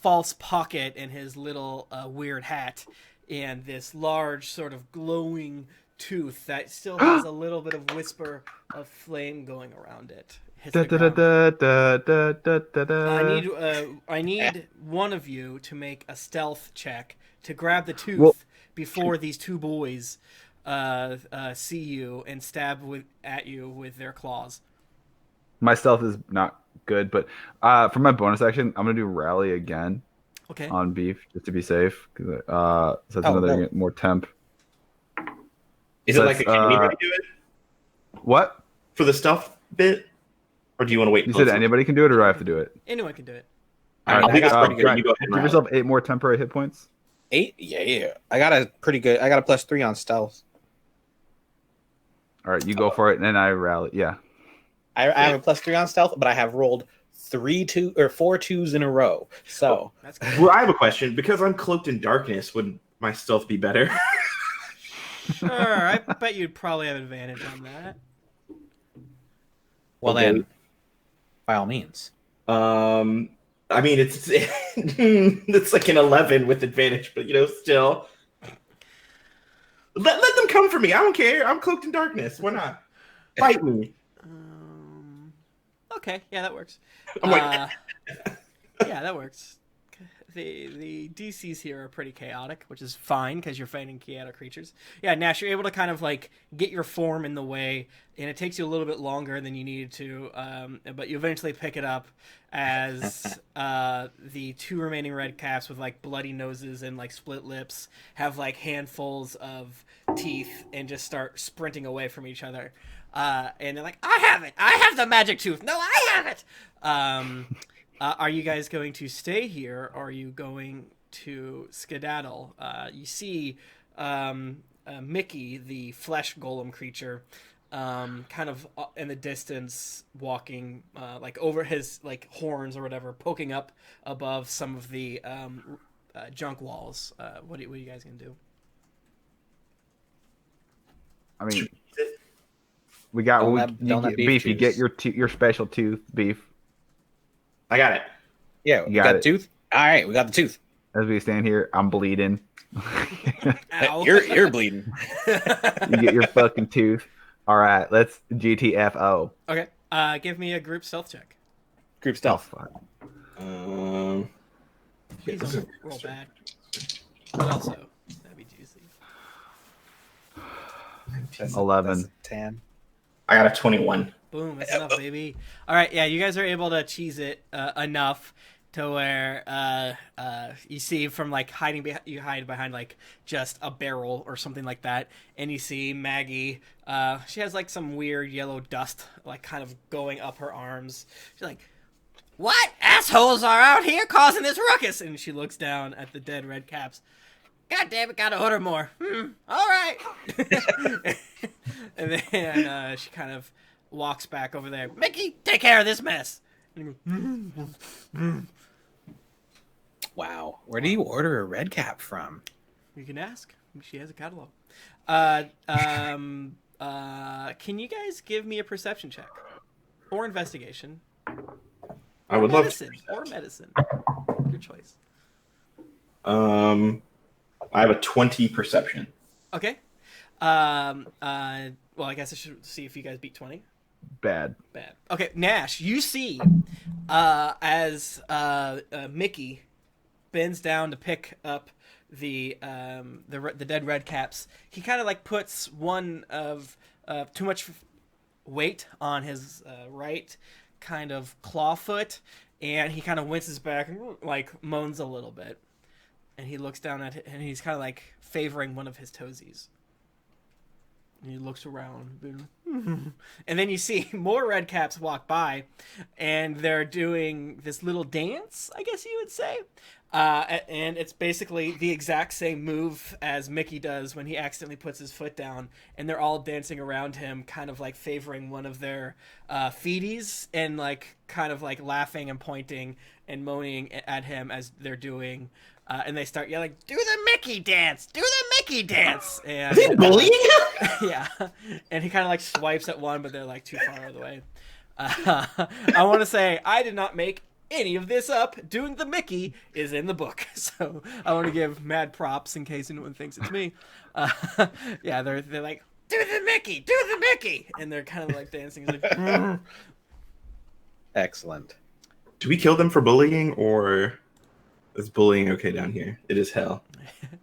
false pocket in his little weird hat, and this large sort of glowing tooth that still has a little bit of whisper of flame going around it. I need one of you to make a stealth check to grab the tooth before these two boys see you and stab at you with their claws. My stealth is not good, but for my bonus action, I'm gonna do rally again. Okay. On beef, just to be safe, because so that's another more temp. Is it like anybody do it? What? For the stealth bit? Or do you want to wait? You said anybody can do it, or do I have to do it? Anyone can do it. All right, I think it's pretty good. You go ahead and give yourself 8 more temporary hit points. 8? Yeah. I got a pretty good. I got a +3 on stealth. All right, you go for it, and then I rally. Yeah. I have a +3 on stealth, but I have rolled 4 2s in a row. So that's good. Well, I have a question. Because I'm cloaked in darkness, would my stealth be better? Sure, I bet you'd probably have advantage on that. Well, then, by all means. I mean, it's it's like an 11 with advantage, but still. Let them come for me. I don't care. I'm cloaked in darkness. Why not? Fight me. Okay, yeah, that works. I'm like, yeah, that works. The DCs here are pretty chaotic, which is fine because you're fighting chaotic creatures. Yeah, Gnash, you're able to kind of like get your form in the way, and it takes you a little bit longer than you needed to, but you eventually pick it up as the 2 remaining red caps with like bloody noses and like split lips have like handfuls of teeth and just start sprinting away from each other. And they're like, I have it! I have the magic tooth! No, I have it! Are you guys going to stay here, or are you going to skedaddle? You see Mickey, the flesh golem creature, kind of in the distance, walking like over his like horns or whatever, poking up above some of the junk walls. What are you guys gonna do? I mean, we got beef. You get your special tooth, beef. I got it. Yeah, we got the tooth. All right, we got the tooth. As we stand here, I'm bleeding. Ow. You're bleeding. You get your fucking tooth. All right, let's GTFO. Okay. Give me a group stealth check. Group stealth. Please don't roll bad. But also, that'd be juicy. 11. That's 10. I got a 21. Boom, that's enough, baby. All right, yeah, you guys are able to cheese it enough to where you see from like you hide behind like just a barrel or something like that, and you see Maggie. She has like some weird yellow dust like kind of going up her arms. She's like, "What assholes are out here causing this ruckus?" And she looks down at the dead red caps. God damn it, gotta order more. All right. And then she kind of walks back over there. Mickey, take care of this mess. And he goes, Wow. Where do you order a red cap from? You can ask. She has a catalog. Can you guys give me a perception check? Or investigation? I would love to. Or medicine. Your choice. I have a 20 perception. Okay. Well, I guess I should see if you guys beat 20. Bad. Okay, Gnash, you see as Mickey bends down to pick up the dead red caps, he kind of like puts one of too much weight on his right kind of claw foot, and he kind of winces back and like moans a little bit, and he looks down at it, and he's kind of like favoring one of his toesies. And he looks around, and then you see more red caps walk by, and they're doing this little dance, I guess you would say. And it's basically the exact same move as Mickey does when he accidentally puts his foot down, and they're all dancing around him, kind of like favoring one of their feeties, and like kind of like laughing and pointing and moaning at him as they're doing. And they start yelling, "Do the Mickey dance! Do the Mickey dance!" And Is he bullying? yeah, and he kind of like swipes at one, but they're like too far out of the way. I want to say I did not make any of this up. Doing the Mickey is in the book, so I want to give mad props in case anyone thinks it's me. Yeah, they're like, "Do the Mickey, do the Mickey," and they're kind of like dancing. Like, Excellent. Do we kill them for bullying, or is bullying okay down here? It is hell.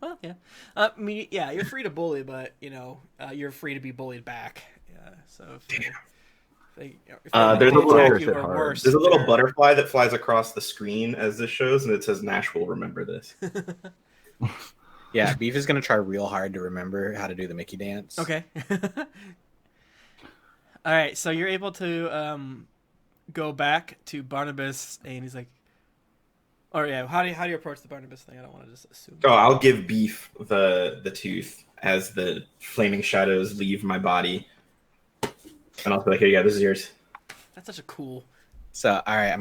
Well, yeah. I mean, yeah, you're free to bully, but you're free to be bullied back. Yeah. So there's a little little butterfly that flies across the screen as this shows, and it says Gnash will remember this. Yeah, Beef is gonna try real hard to remember how to do the Mickey dance. Okay. All right, so you're able to go back to Barnabas, and he's like, or yeah, how do you approach the Barnabas thing? I don't want to just assume. Oh, I'll give Beef the tooth as the flaming shadows leave my body. And I'll be like, "Here you go, this is yours." That's such a cool. So, all right,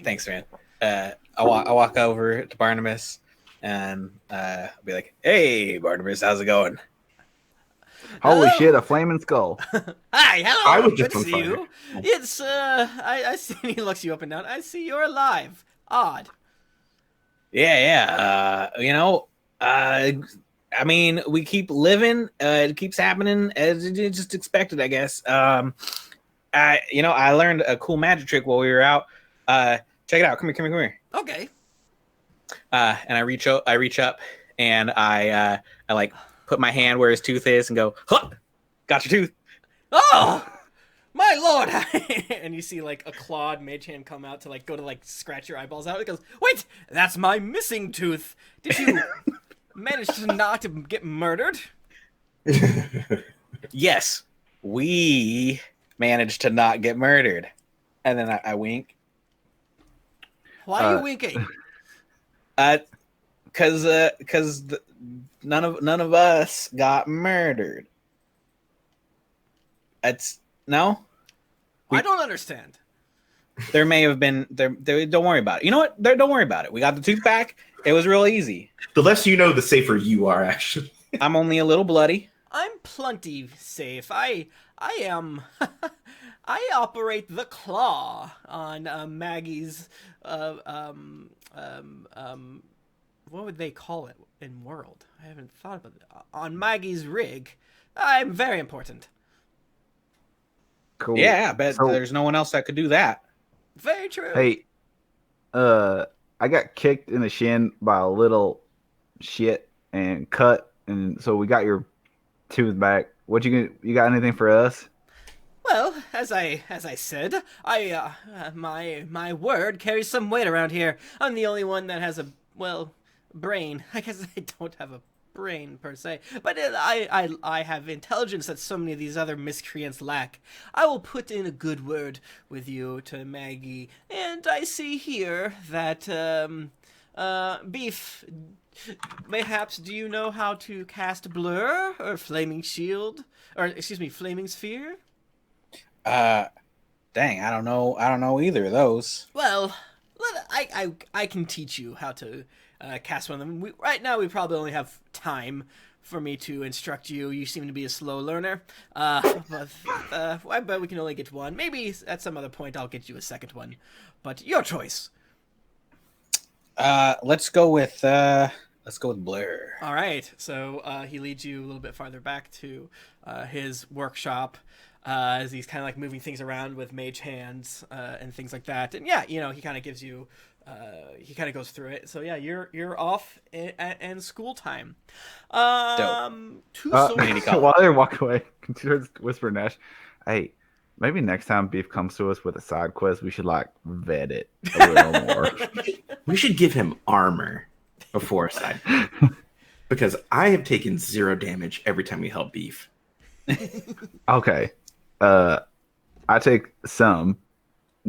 thanks, man. I walk over to Barnabas and I'll be like, "Hey, Barnabas, how's it going?" Holy shit, a flaming skull. Hi, hello. I was Good just to see you. It's I see. He looks you up and down. I see you're alive. Odd. Yeah. I mean, we keep living. It keeps happening as you just expected, I guess. I learned a cool magic trick while we were out. Check it out. Come here. Okay. And I reach up, and I like put my hand where his tooth is, and go, "Huh! Got your tooth." Oh, my lord! And you see like a clawed mage hand come out to like go to like scratch your eyeballs out. It goes, "Wait, that's my missing tooth. Did you manage to not get murdered?" Yes, we managed to not get murdered. And then I wink. Why are you winking? Because none of us got murdered. No. I don't understand. There may have been there. Don't worry about it. You know what? Don't worry about it. We got the tooth back. It was real easy. The less you know, the safer you are. Actually, I'm only a little bloody. I'm plenty safe. I am. I operate the claw on Maggie's. What would they call it in World? I haven't thought about it. On Maggie's rig. I'm very important. Cool. Yeah, I bet there's no one else that could do that. Very true. Hey, I got kicked in the shin by a little shit and cut, and so we got your tooth back. What you got anything for us? Well, as I said, my word carries some weight around here. I'm the only one that has a brain. I guess I don't have a brain per se, but I have intelligence that so many of these other miscreants lack. I will put in a good word with you to Maggie, and I see here that Beef. Mayhaps, do you know how to cast Blur or Flaming Shield, or excuse me, Flaming Sphere? Dang, I don't know either of those. Well, I can teach you how to cast one of them. Right now, we probably only have time for me to instruct you. You seem to be a slow learner, but I bet we can only get one. Maybe at some other point I'll get you a second one, but your choice. Let's go with Blur. All right, so he leads you a little bit farther back to his workshop. As he's kind of like moving things around with mage hands and things like that, and yeah, he kind of gives you, he kind of goes through it. So yeah, you're off and school time. Dope. While they walk away, continue to whisper Gnash, "Hey, maybe next time Beef comes to us with a side quest, we should like vet it a little more. We should give him armor before a side, because I have taken 0 damage every time we help Beef." Okay. I take some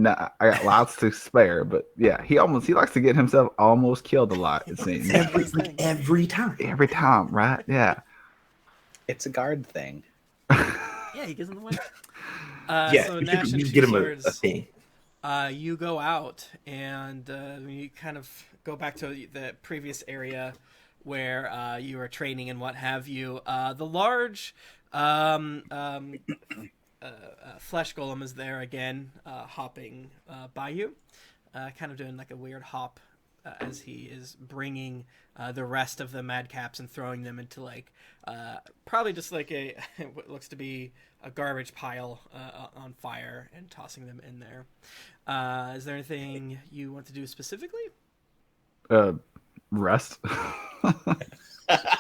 Nah, I got lots to spare, but yeah, he likes to get himself almost killed a lot. It seems every time, right? Yeah. It's a guard thing. Yeah, he gives him the way. So Gnash and get Two him a Swords, thing. you go out and you kind of go back to the previous area where you were training and what have you. The large flesh golem is there again, hopping by you, kind of doing like a weird hop as he is bringing the rest of the madcaps and throwing them into like probably just like a what looks to be a garbage pile on fire and tossing them in there. Is there anything you want to do specifically? Rest.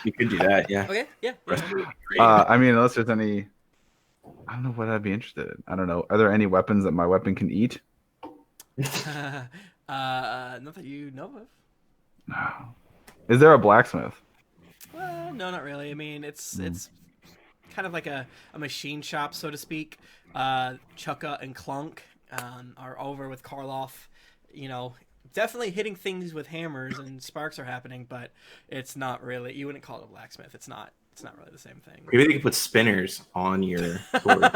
You could do that, yeah. Okay, yeah. I mean, unless there's any, I don't know what I'd be interested in. I don't know. Are there any weapons that my weapon can eat? Not that you know of. No. Is there a blacksmith? Well, no, not really. I mean, it's kind of like a machine shop, so to speak. Chukka and Clunk are over with Karloff. You know, definitely hitting things with hammers and sparks are happening, but it's not really. You wouldn't call it a blacksmith. It's not really the same thing. Maybe they could put spinners on your sword.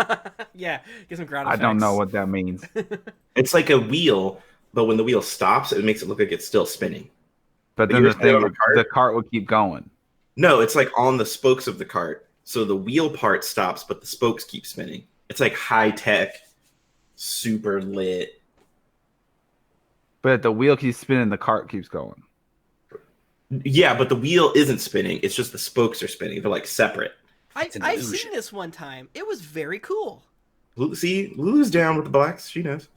Yeah, get some ground I effects. don't know what that means. It's like a wheel, but when the wheel stops, it makes it look like it's still spinning. But then the cart will keep going. No, it's like on the spokes of the cart. So the wheel part stops, but the spokes keep spinning. It's like high tech, super lit. But if the wheel keeps spinning, the cart keeps going. Yeah, but the wheel isn't spinning. It's just the spokes are spinning. They're like separate. I've seen this one time. It was very cool. See, Lulu's down with the blacks. She knows.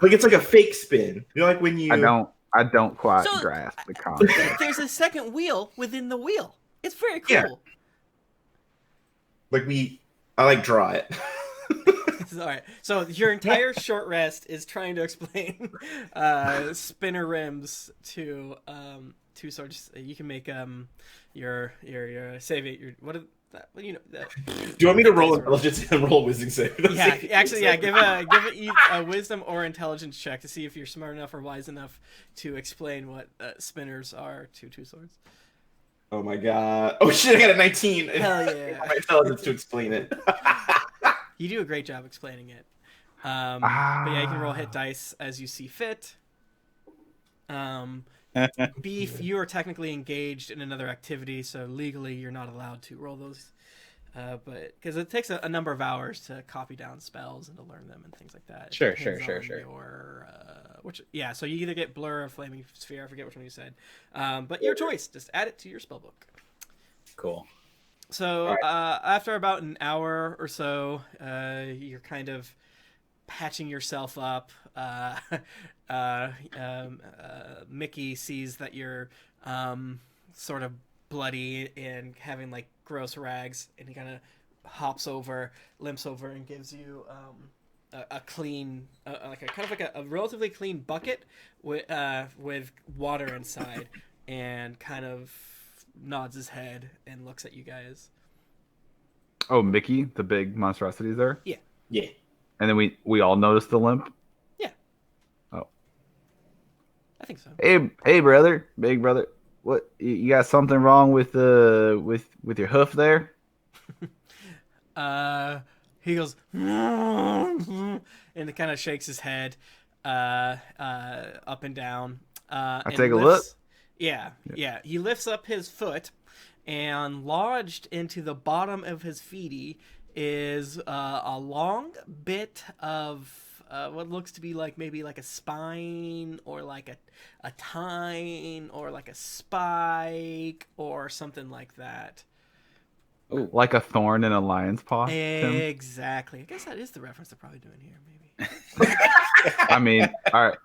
Like it's like a fake spin. You know, like when you. I don't quite grasp the concept. There's a second wheel within the wheel. It's very cool. Yeah. Like I draw it. All right. So your entire short rest is trying to explain spinner rims to Two Swords. You can make your save it. What you know? Do you want me to roll intelligence and roll wisdom save? Yeah, actually, yeah. Give it a wisdom or intelligence check to see if you're smart enough or wise enough to explain what spinners are to Two Swords. Oh my god! Oh shit! I got a 19. Hell yeah! My intelligence to explain it. You do a great job explaining it. But yeah, you can roll hit dice as you see fit. Beef, you are technically engaged in another activity, so legally you're not allowed to roll those. But because it takes a number of hours to copy down spells and to learn them and things like that. Sure. So you either get Blur or Flaming Sphere. I forget which one you said. But your choice. Just add it to your spellbook. Cool. So after about an hour or so, you're kind of patching yourself up. Mickey sees that you're sort of bloody and having like gross rags, and he kind of limps over, and gives you a clean, a relatively clean bucket with water inside, and kind of nods his head and looks at you guys. Oh, Mickey, the big monstrosity is there? Yeah. Yeah. And then we all noticed the limp? Yeah. Oh. I think so. Hey brother, big brother. What, you got something wrong with your hoof there? He goes and it kind of shakes his head up and down. I take a look. Yeah. He lifts up his foot, and lodged into the bottom of his feety is a long bit of what looks to be like maybe like a spine or like a tine or like a spike or something like that. Ooh. Like a thorn in a lion's paw? Exactly. I guess that is the reference they're probably doing here, maybe. I mean, all right.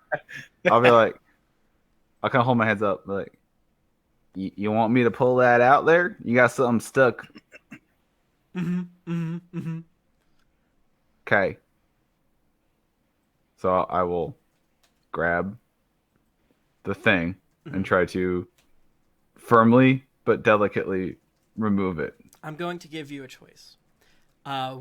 I'll be like, I'll kind of hold my hands up, like, you want me to pull that out there? You got something stuck. Okay. So I will grab the thing and try to firmly but delicately remove it. I'm going to give you a choice.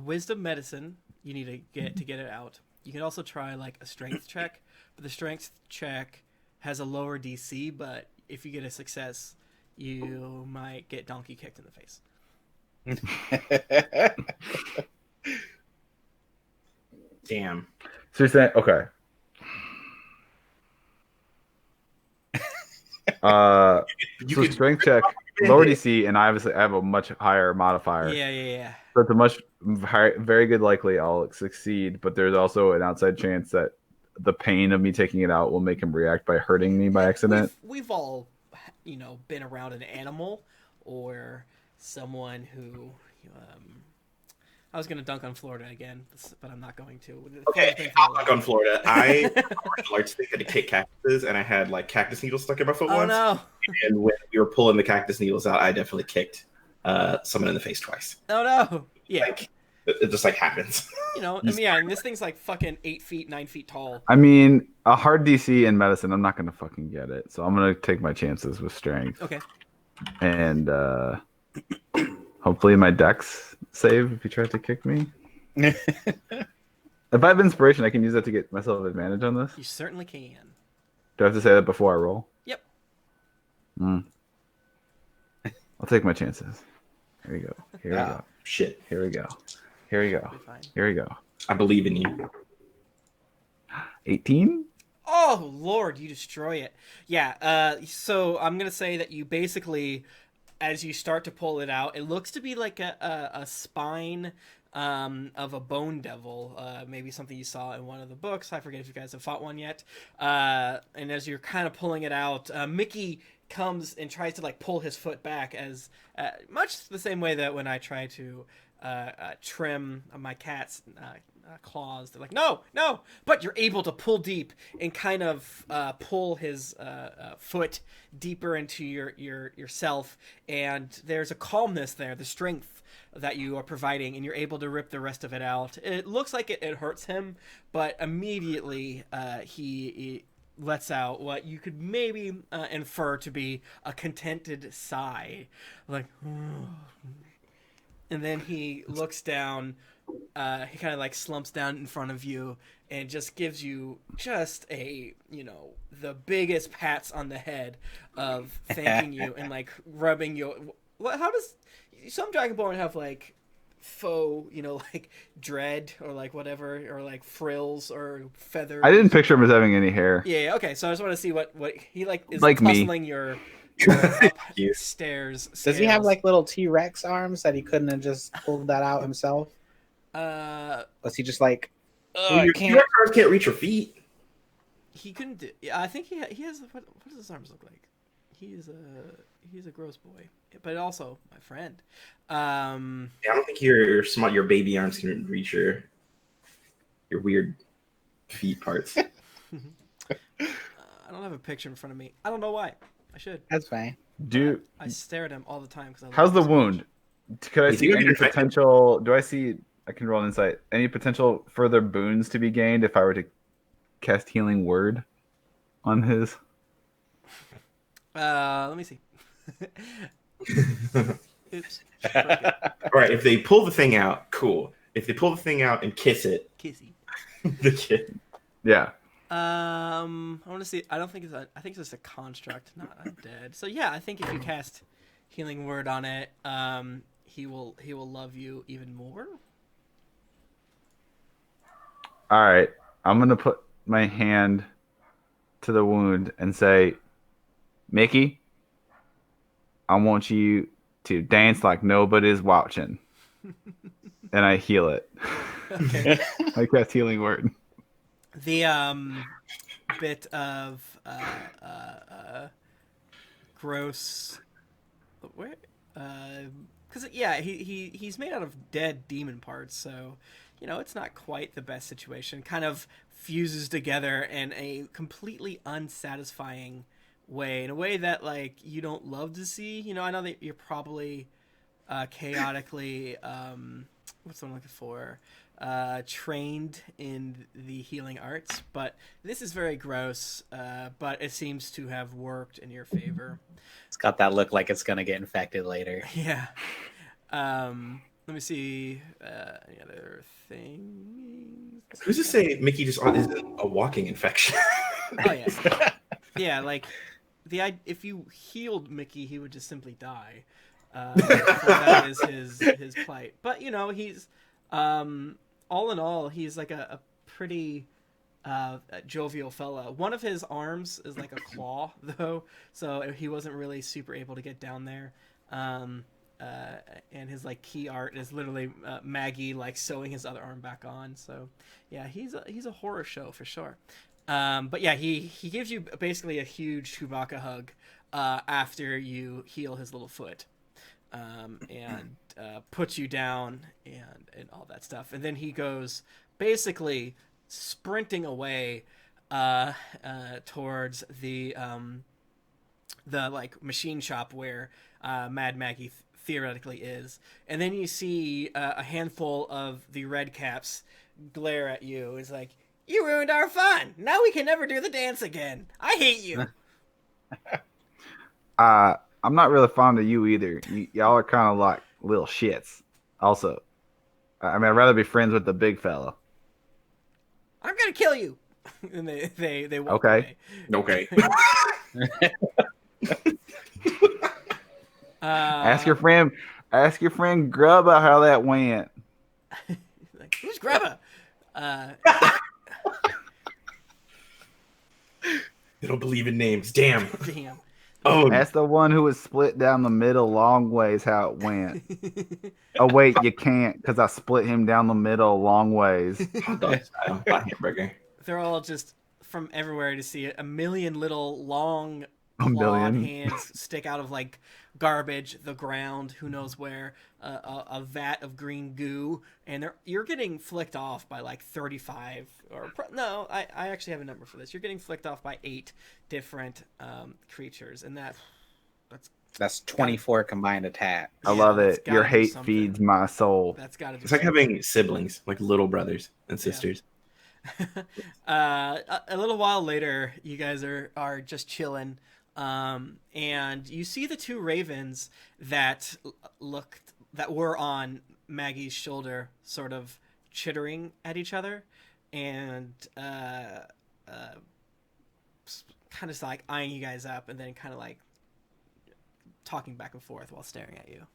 Wisdom medicine, you need to get it out. You can also try like a strength check, but the strength check has a lower DC, but if you get a success, you might get donkey kicked in the face. Damn. So you're saying, okay. So strength check, lower DC, and I have a much higher modifier. Yeah. So it's a much very good likely I'll succeed, but there's also an outside chance that the pain of me taking it out will make him react by hurting me by accident. We've all, been around an animal or someone who. I was going to dunk on Florida again, but I'm not going to. Okay, I'll dunk on Florida. I martial arts thing to kick cactuses, and I had like cactus needles stuck in my foot once. No. And when we were pulling the cactus needles out, I definitely kicked someone in the face twice. Oh no! Yeah, like, it just like happens. And this thing's like fucking 8 feet, 9 feet tall. I mean, a hard DC in medicine, I'm not gonna fucking get it, so I'm gonna take my chances with strength. Okay. And hopefully my dex save if he tries to kick me. If I have inspiration, I can use that to get myself advantage on this. You certainly can. Do I have to say that before I roll? Yep. I'll take my chances. Here we go. Here we go. Shit. Here we go. Here we go. Here we go. I believe in you. 18? Oh, Lord, you destroy it. Yeah, so I'm going to say that you basically, as you start to pull it out, it looks to be like a spine of a bone devil, maybe something you saw in one of the books. I forget if you guys have fought one yet. And as you're kind of pulling it out, Mickey comes and tries to like pull his foot back, as much the same way that when I try to trim my cat's claws, they're like, no, but you're able to pull deep and kind of pull his foot deeper into yourself, and there's a calmness there, the strength that you are providing, and you're able to rip the rest of it out. It looks like it hurts him, but immediately he lets out what you could maybe infer to be a contented sigh, like, and then he looks down. He kind of like slumps down in front of you and just gives you just a, the biggest pats on the head of thanking you and like rubbing you. How does some Dragonborn have like faux, like dread or like whatever, or like frills or feathers? I didn't picture him as having any hair. Yeah. Okay. So I just want to see what he like is like tussling your stairs. Does he have like little T-Rex arms that he couldn't have just pulled that out himself? Was he just like, your arms can't reach your feet? He couldn't do. Yeah, I think he has. What does his arms look like? He's a gross boy, but also my friend. I don't think your baby arms can reach your weird feet parts. I don't have a picture in front of me. I don't know why. I should. That's fine. I stare at him all the time because. How's the wound? Could I see any potential? Do I see? I can roll an insight. Any potential further boons to be gained if I were to cast Healing Word on his? Let me see. Oops. All right. If they pull the thing out, cool. If they pull the thing out and kiss it, kissy. The kid. Yeah. I want to see. I don't think I think it's just a construct, not undead. So yeah, I think if you cast Healing Word on it, he will love you even more. All right, I'm gonna put my hand to the wound and say, Mickey, I want you to dance like nobody's watching, and I heal it. Okay. I cast Healing Word. The bit of gross. Where? Because he's made out of dead demon parts, so. It's not quite the best situation. Kind of fuses together in a completely unsatisfying way, in a way that like you don't love to see. I know that you're probably chaotically what's what I'm looking for, trained in the healing arts, but this is very gross. But it seems to have worked in your favor. It's got that look like it's gonna get infected later. Yeah. Let me see. Any other things? Who's to say Mickey just is a walking infection? Oh yeah, yeah. Like if you healed Mickey, he would just simply die. That is his plight. But you know, he's all in all, he's like a pretty jovial fella. One of his arms is like a claw, though, so he wasn't really super able to get down there. And his like key art is literally Maggie like sewing his other arm back on. So yeah, he's a horror show for sure. But yeah, he gives you basically a huge Chewbacca hug after you heal his little foot, and puts you down and all that stuff. And then he goes basically sprinting away towards the like machine shop where Mad Maggie theoretically is. And then you see a handful of the red caps glare at you. It's like, you ruined our fun. Now we can never do the dance again. I hate you. I'm not really fond of you either. Y'all are kind of like little shits. Also, I mean, I'd rather be friends with the big fella. I'm gonna kill you. And they walk away. Okay. Ask your friend Grubba how that went. Like, who's Grubba? They don't believe in names. Damn. Oh, that's the one who was split down the middle long ways. How it went. Oh wait, you can't because I split him down the middle long ways. Hot dog style. Hamburger. They're all just from everywhere to see it. A million little long clawed hands stick out of like garbage, the ground, who knows where, a vat of green goo, and you're getting flicked off by like 35 no, I actually have a number for this. You're getting flicked off by 8 different creatures, and that's 24 combined attack. I love it. Your hate feeds my soul. That's gotta do It's like having siblings, like little brothers and sisters. A little while later, you guys are just chilling, and you see the 2 ravens that were on Maggie's shoulder, sort of chittering at each other, and kind of like eyeing you guys up, and then kind of like talking back and forth while staring at you.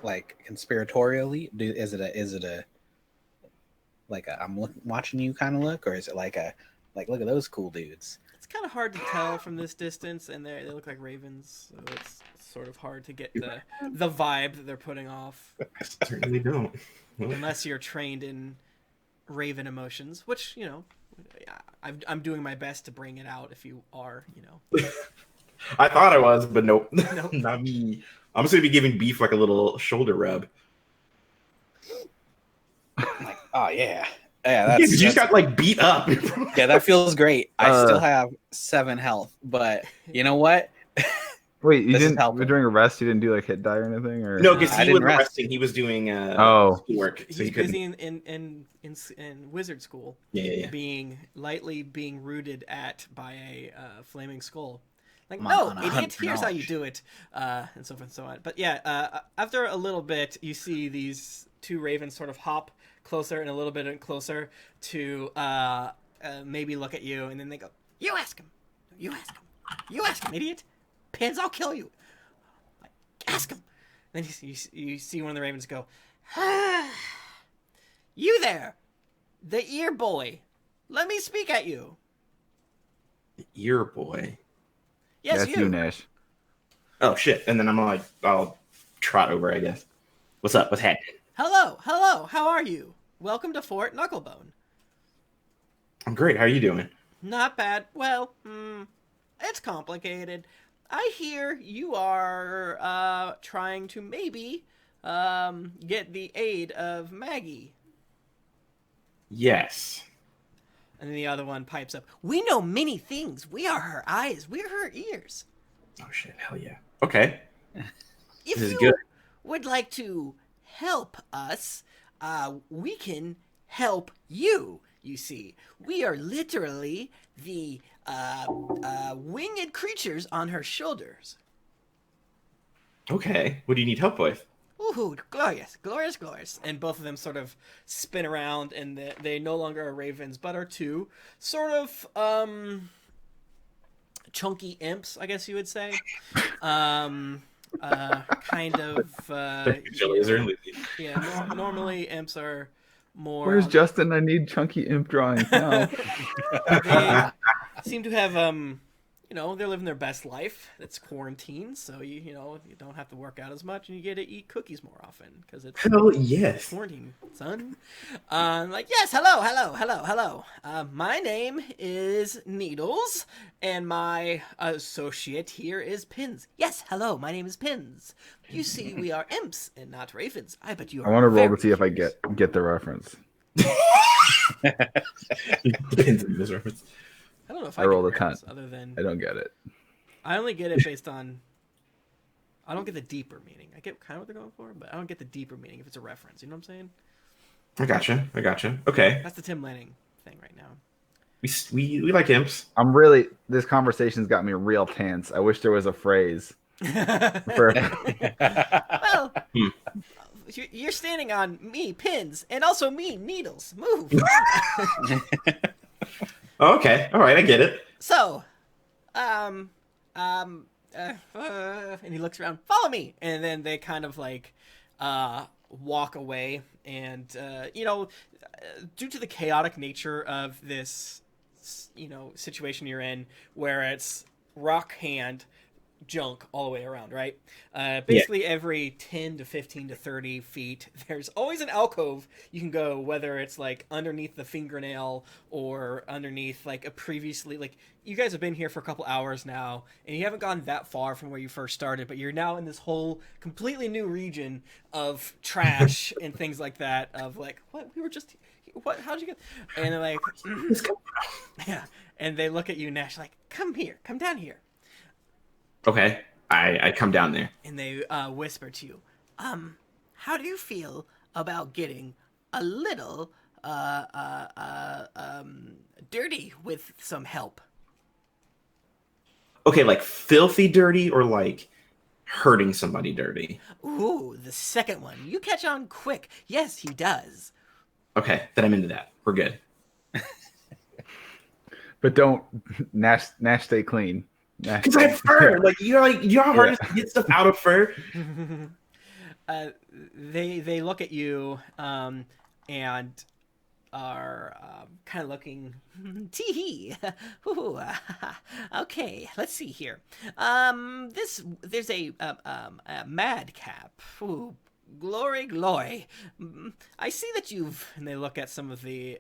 Like conspiratorially, is it a like a I'm watching you kind of look, or is it like a look at those cool dudes? It's kind of hard to tell from this distance, and they look like ravens, so it's sort of hard to get the vibe that they're putting off. I certainly don't. Unless you're trained in raven emotions, which, you know, I'm doing my best to bring it out if you are, you know. I thought I was, but nope. Not me. I'm just going to be giving Beef like a little shoulder rub. Like, oh, yeah. Yeah, you just got like beat up. Yeah, that feels great. I still have 7 health, but you know what? Wait, you didn't during a rest? You didn't do like hit die or anything, or no? Because he was resting. He was doing schoolwork. So he's busy in wizard school. Yeah. Being rooted at by a flaming skull. Like, no, idiot! Here's how you do it, and so forth and so on. But yeah, after a little bit, you see these 2 ravens sort of hop closer and a little bit closer to maybe look at you, and then they go, "You ask him, you ask him, you ask him, idiot! Pins, I'll kill you. Like, ask him." Then you see one of the ravens go, "You there, the ear boy? Let me speak at you." The ear boy. Yes, that's you, Gnash. Oh shit! And then I'm like, I'll trot over, I guess. What's up? What's happening? Hello. How are you? Welcome to Fort Knucklebone. I'm great. How are you doing? Not bad. Well, it's complicated. I hear you are trying to maybe get the aid of Maggie. Yes. And then the other one pipes up, "We know many things. We are her eyes. We're her ears." Oh shit! Hell yeah. Okay. If this is you good. would like to help us, we can help you. You see, we are literally the winged creatures on her shoulders. Okay. What do you need help with? Ooh, glorious, glorious, glorious. And both of them sort of spin around, and they no longer are ravens, but are two sort of chunky imps, I guess you would say. Kind of. Normally imps are more. Where's Justin? I need chunky imp drawings now. They seem to have they're living their best life. It's quarantine, so you don't have to work out as much, and you get to eat cookies more often because it's quarantine, son. Yes, hello. My name is Needles, and my associate here is Pins. Yes, hello, my name is Pins. You see, we are imps and not ravens. I bet you are. I want to roll to see if I get the reference. Pins in this reference. I don't know if I rolled a 10. Other than I don't get it. I only get it based on. I don't get the deeper meaning. I get kind of what they're going for, but I don't get the deeper meaning if it's a reference. You know what I'm saying? I gotcha. Okay. That's the Tim Lanning thing right now. We like imps. This conversation's got me real tense. I wish there was a phrase. Well, you're standing on me, Pins, and also me, Needles. Move. Okay. All right. I get it. So, and he looks around. Follow me, and then they kind of walk away. And due to the chaotic nature of this, situation you're in, where it's rock hand junk all the way around, right? Basically every 10 to 15 to 30 feet, there's always an alcove you can go, whether it's underneath the fingernail or underneath a previously, you guys have been here for a couple hours now, and you haven't gone that far from where you first started, but you're now in this whole completely new region of trash and things like that, of what, we were just, what, how'd you get, and they're yeah, and they look at you, Gnash, come down here. Okay, I come down there. And they whisper to you, how do you feel about getting a little dirty with some help? Okay, filthy dirty or hurting somebody dirty? Ooh, the second one. You catch on quick. Yes, he does. Okay, then I'm into that. We're good. But don't Nash stay clean. Because I have fur. You know how hard it is to get stuff out of fur? They look at you and are kind of looking tee-hee. Okay, let's see here. There's a madcap. Ooh, glory. I see that you've... And they look at some of the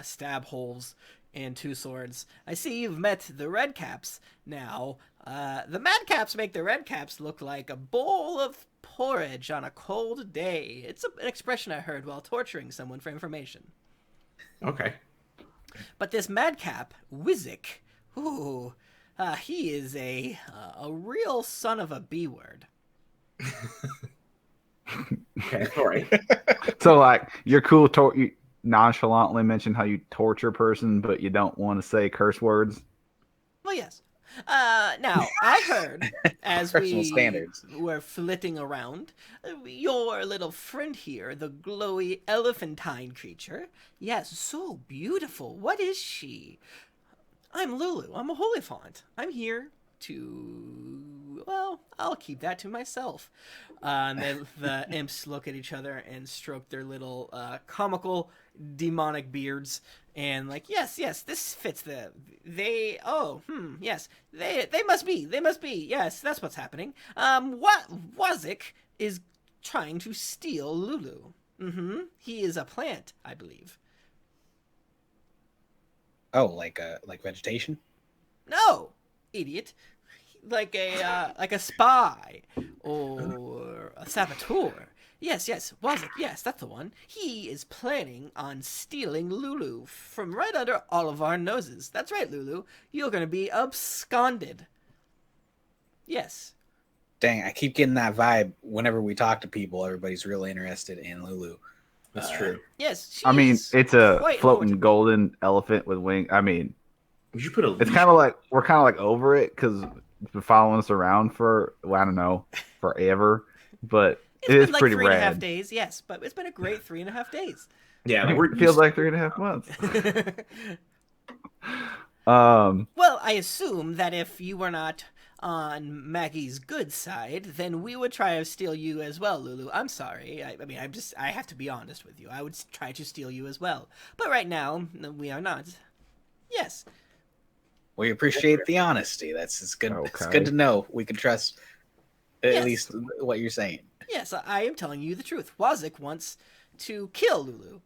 stab holes and two swords. I see you've met the Redcaps now. The Madcaps make the Redcaps look like a bowl of porridge on a cold day. It's an expression I heard while torturing someone for information. Okay. But this Madcap, Wizik, ooh, he is a real son of a B-word. Okay, all right. So, you're cool you nonchalantly mention how you torture a person, but you don't want to say curse words? Well, yes. Now, I heard, as we standards. were flitting around, your little friend here, the glowy elephantine creature. Yes, so beautiful. What is she? I'm Lulu. I'm a holy font. I'm here to... Well, I'll keep that to myself. And then the imps look at each other and stroke their little comical demonic beards and yes, this fits yes, they must be, yes, that's what's happening. What Wazik is trying to steal Lulu. He is a plant, I believe. Oh, like vegetation? No, idiot. Like a spy or a saboteur. Yes, Wazik, yes, that's the one. He is planning on stealing Lulu from right under all of our noses. That's right, Lulu. You're going to be absconded. Yes. Dang, I keep getting that vibe whenever we talk to people. Everybody's really interested in Lulu. That's true. Yes. It's a floating golden elephant with wings. Would you put a? It's kind of we're kind of over it because been following us around for, well, I don't know, forever, but It's it been is like pretty 3.5 rad. days, yes, but it's been a great 3.5 days. Yeah, like It feels like 3.5 months. Well, I assume that if you were not on Maggie's good side, then we would try to steal you as well, Lulu. I'm sorry. I mean, I have to be honest with you. I would try to steal you as well. But right now, we are not. Yes. We appreciate the honesty. It's good. Okay. It's good to know we can trust at Yes. least what you're saying. Yes, I am telling you the truth. Wazik wants to kill Lulu.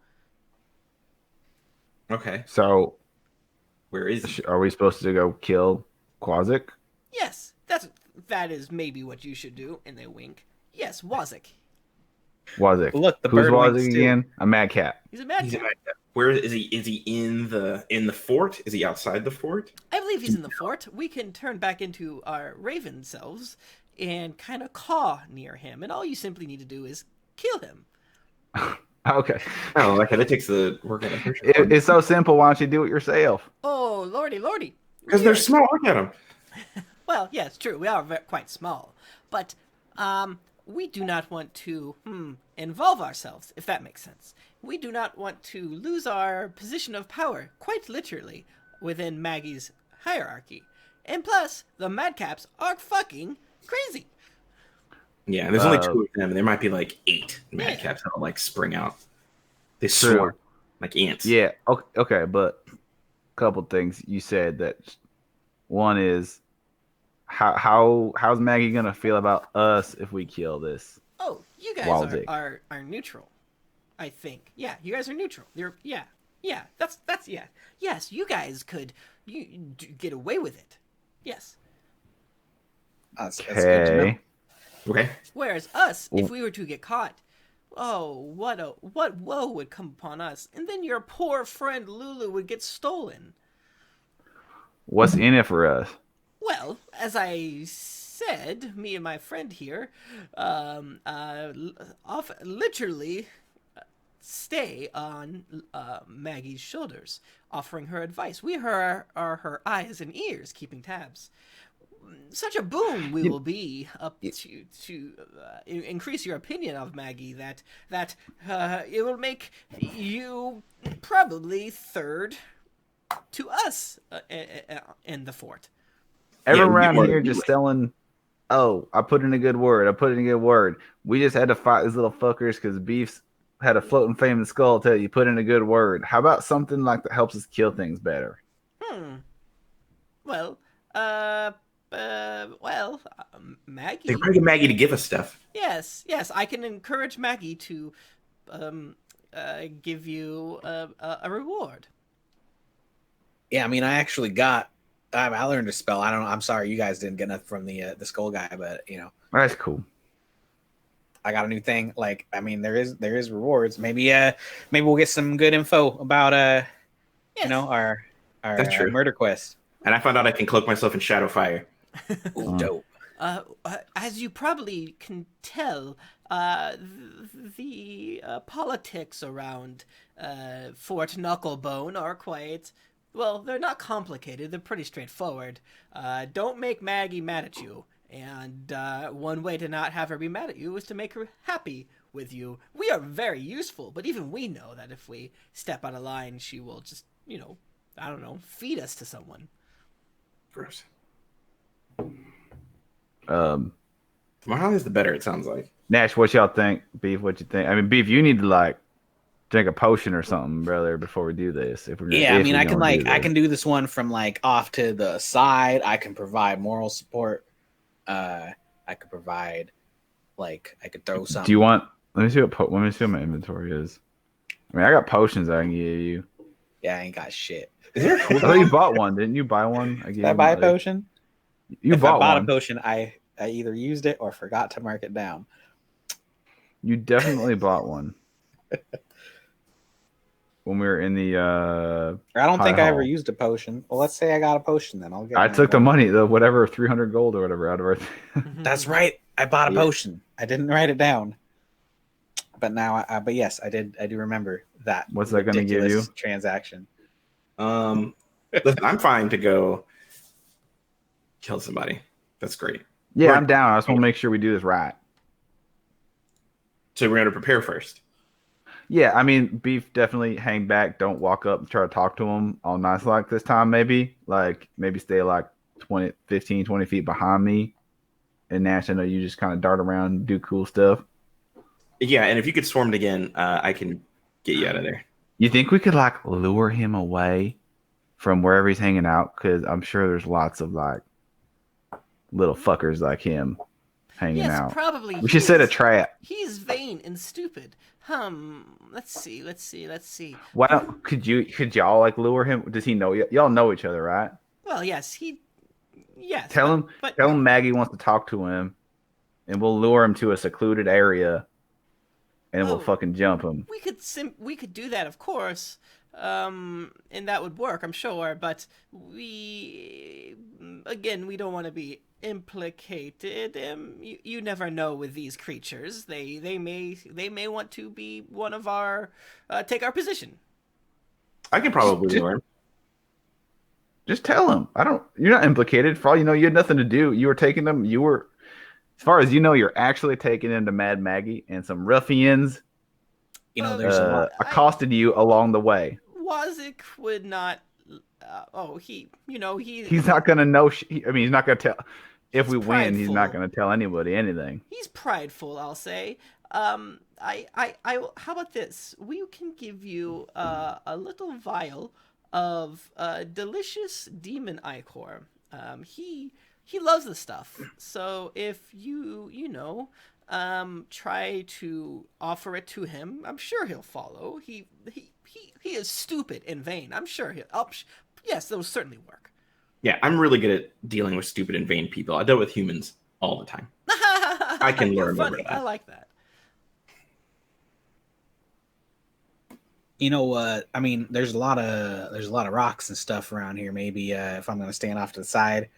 Okay, So, where is he? are we supposed to go kill Quazik? Yes, that is maybe what you should do. And they wink. Yes, Wazik. Wazik. Look, the Who's bird winks Wazik too. again? A mad cat. He's a mad He's cat. where is he? Is he in the fort? Is he outside the fort? I believe he's in the fort. We can turn back into our raven selves and kind of caw near him. And all you simply need to do is kill him. Okay. Oh, okay. That takes the work out of her. It's so simple. Why don't you do it yourself? Oh, lordy. Because they're small. Look at them. Well, yeah, it's true. We are quite small. But we do not want to involve ourselves, if that makes sense. We do not want to lose our position of power, quite literally, within Maggie's hierarchy. And plus, the Madcaps are fucking crazy. Yeah, there's only 2 of them, and there might be like 8 madcaps that'll like spring out. They swarm like ants. Yeah. Okay, but a couple things you said that. One is how's Maggie gonna feel about us if we kill this? Oh, you guys Waldick. are neutral, I think. Yeah, you guys are neutral. That's Yes, you guys could get away with it. Yes. That's good to know. Okay. Whereas us, if we were to get caught, oh, what woe would come upon us, and then your poor friend Lulu would get stolen. What's in it for us? Well, as I said, me and my friend here, literally stay on Maggie's shoulders, offering her advice. We are her eyes and ears, keeping tabs. Such a boon we will be up to increase your opinion of Maggie that it will make you probably third to us in the fort. Everyone around here just selling. Oh, I put in a good word. We just had to fight these little fuckers because Beef's had a floating famous skull tell you put in a good word. How about something like that helps us kill things better? Well, Maggie. They probably get Maggie to give us stuff. Yes, I can encourage Maggie to give you a reward. Yeah, I mean, I learned a spell. I don't know. I'm sorry, you guys didn't get nothing from the skull guy, but That's cool. I got a new thing. Like, I mean, there is rewards. Maybe we'll get some good info about our That's true. murder quest. And I found out I can cloak myself in shadow fire. Ooh, dope. As you probably can tell, the politics around Fort Knucklebone are quite. Well, they're not complicated. They're pretty straightforward. Don't make Maggie mad at you. And one way to not have her be mad at you is to make her happy with you. We are very useful, but even we know that if we step out of line, she will just, I don't know, feed us to someone. Gross. More is the better, it sounds like. Gnash, what y'all think? Beef, what you think? I mean, Beef, you need to drink a potion or something, brother, before we do this. If we're I can do this one from off to the side. I can provide moral support. I could provide I could throw something. Do you want? Let me see what my inventory is. I mean, I got potions I can give you. Yeah, I ain't got shit. I thought you bought one, didn't you? Buy one? Did I buy a potion? If I bought a potion, I either used it or forgot to mark it down. You definitely bought one. When we were in the I don't think I ever used a potion. Well, let's say I got a potion, then I'll get. I took the money, whatever 300 gold or whatever out of our. That's right. I bought a potion. I didn't write it down. But now, but yes, I did. I do remember that. What's that going to give you? Transaction. Listen, I'm fine to go kill somebody. That's great. Yeah, I'm down. I just want to make sure we do this right. So we're going to prepare first. Yeah, I mean, Beef, definitely hang back. Don't walk up and try to talk to him all nice like this time, maybe. Like, maybe stay like 15, 20 feet behind me. And Gnash, I know you just kind of dart around and do cool stuff. Yeah, and if you could swarm it again, I can get you out of there. You think we could, like, lure him away from wherever he's hanging out? Because I'm sure there's lots of, like, little fuckers like him hanging out. Yes, probably. We should set a trap. He's vain and stupid. Let's see. Why don't could y'all like lure him? Does he know y'all know each other, right? Well, yes. Tell him Maggie wants to talk to him, and we'll lure him to a secluded area, and we'll fucking jump him. We could do that, of course. And that would work, I'm sure, but we don't want to be implicated. You never know with these creatures. They may want to be one of our take our position. I can probably lure him. Just tell him. You're not implicated. For all you know, you had nothing to do. You were taking them. As far as you know, you're actually taking them to Mad Maggie, and some ruffians there's accosted you along the way. Wazik would not. He's not gonna know. He's not gonna tell. If we win, he's prideful. not gonna tell anybody anything. He's prideful, I'll say. How about this? We can give you a little vial of delicious demon ichor. He loves the stuff. So if you try to offer it to him, I'm sure he'll follow. He is stupid and vain. I'm sure yes, that will certainly work. Yeah, I'm really good at dealing with stupid and vain people. I deal with humans all the time. I can learn over that. I like that. You know what? I mean, there's a lot of rocks and stuff around here. Maybe if I'm going to stand off to the side,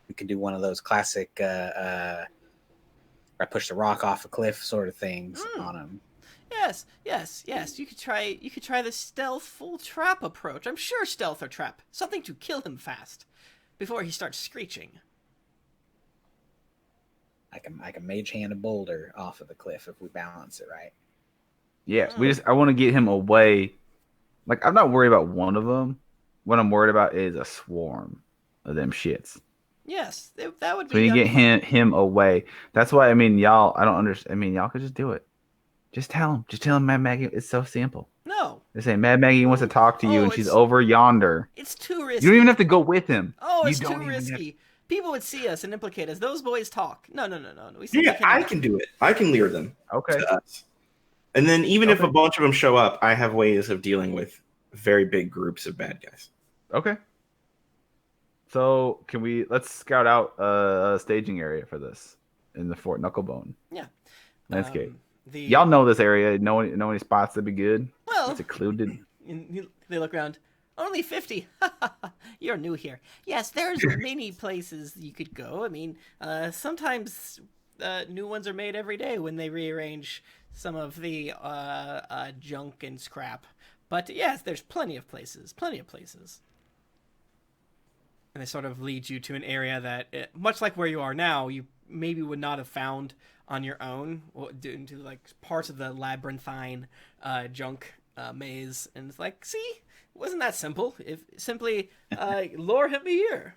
we could do one of those classic I push the rock off a cliff sort of things on him. Yes. You could try the stealthful trap approach. I'm sure stealth or trap, something to kill him fast before he starts screeching. I can mage hand a boulder off of the cliff if we balance it right. Yeah, I want to get him away. Like, I'm not worried about one of them. What I'm worried about is a swarm of them shits. Yes, that would be. So you get him away. That's why, y'all, I don't understand. Y'all could just do it. Just tell him. Just tell him Mad Maggie. It's so simple. No. They say Mad Maggie wants to talk to you, and she's over yonder. It's too risky. You don't even have to go with him. It's too risky. People would see us and implicate us. Those boys talk. No. I can do it. I can lure them. Okay. And then even if a bunch of them show up, I have ways of dealing with very big groups of bad guys. Okay. So let's scout out a staging area for this in the Fort Knucklebone. Yeah. Landscape. Y'all know this area. Know any spots that'd be good? Well, it's secluded. They look around. Only 50. You're new here. Yes, there's many places you could go. Sometimes new ones are made every day when they rearrange some of the junk and scrap. But yes, there's plenty of places. And they sort of lead you to an area that, much like where you are now, you maybe would not have found on your own, due to like parts of the labyrinthine junk maze. And it's like, see, it wasn't that simple. If simply lure him here.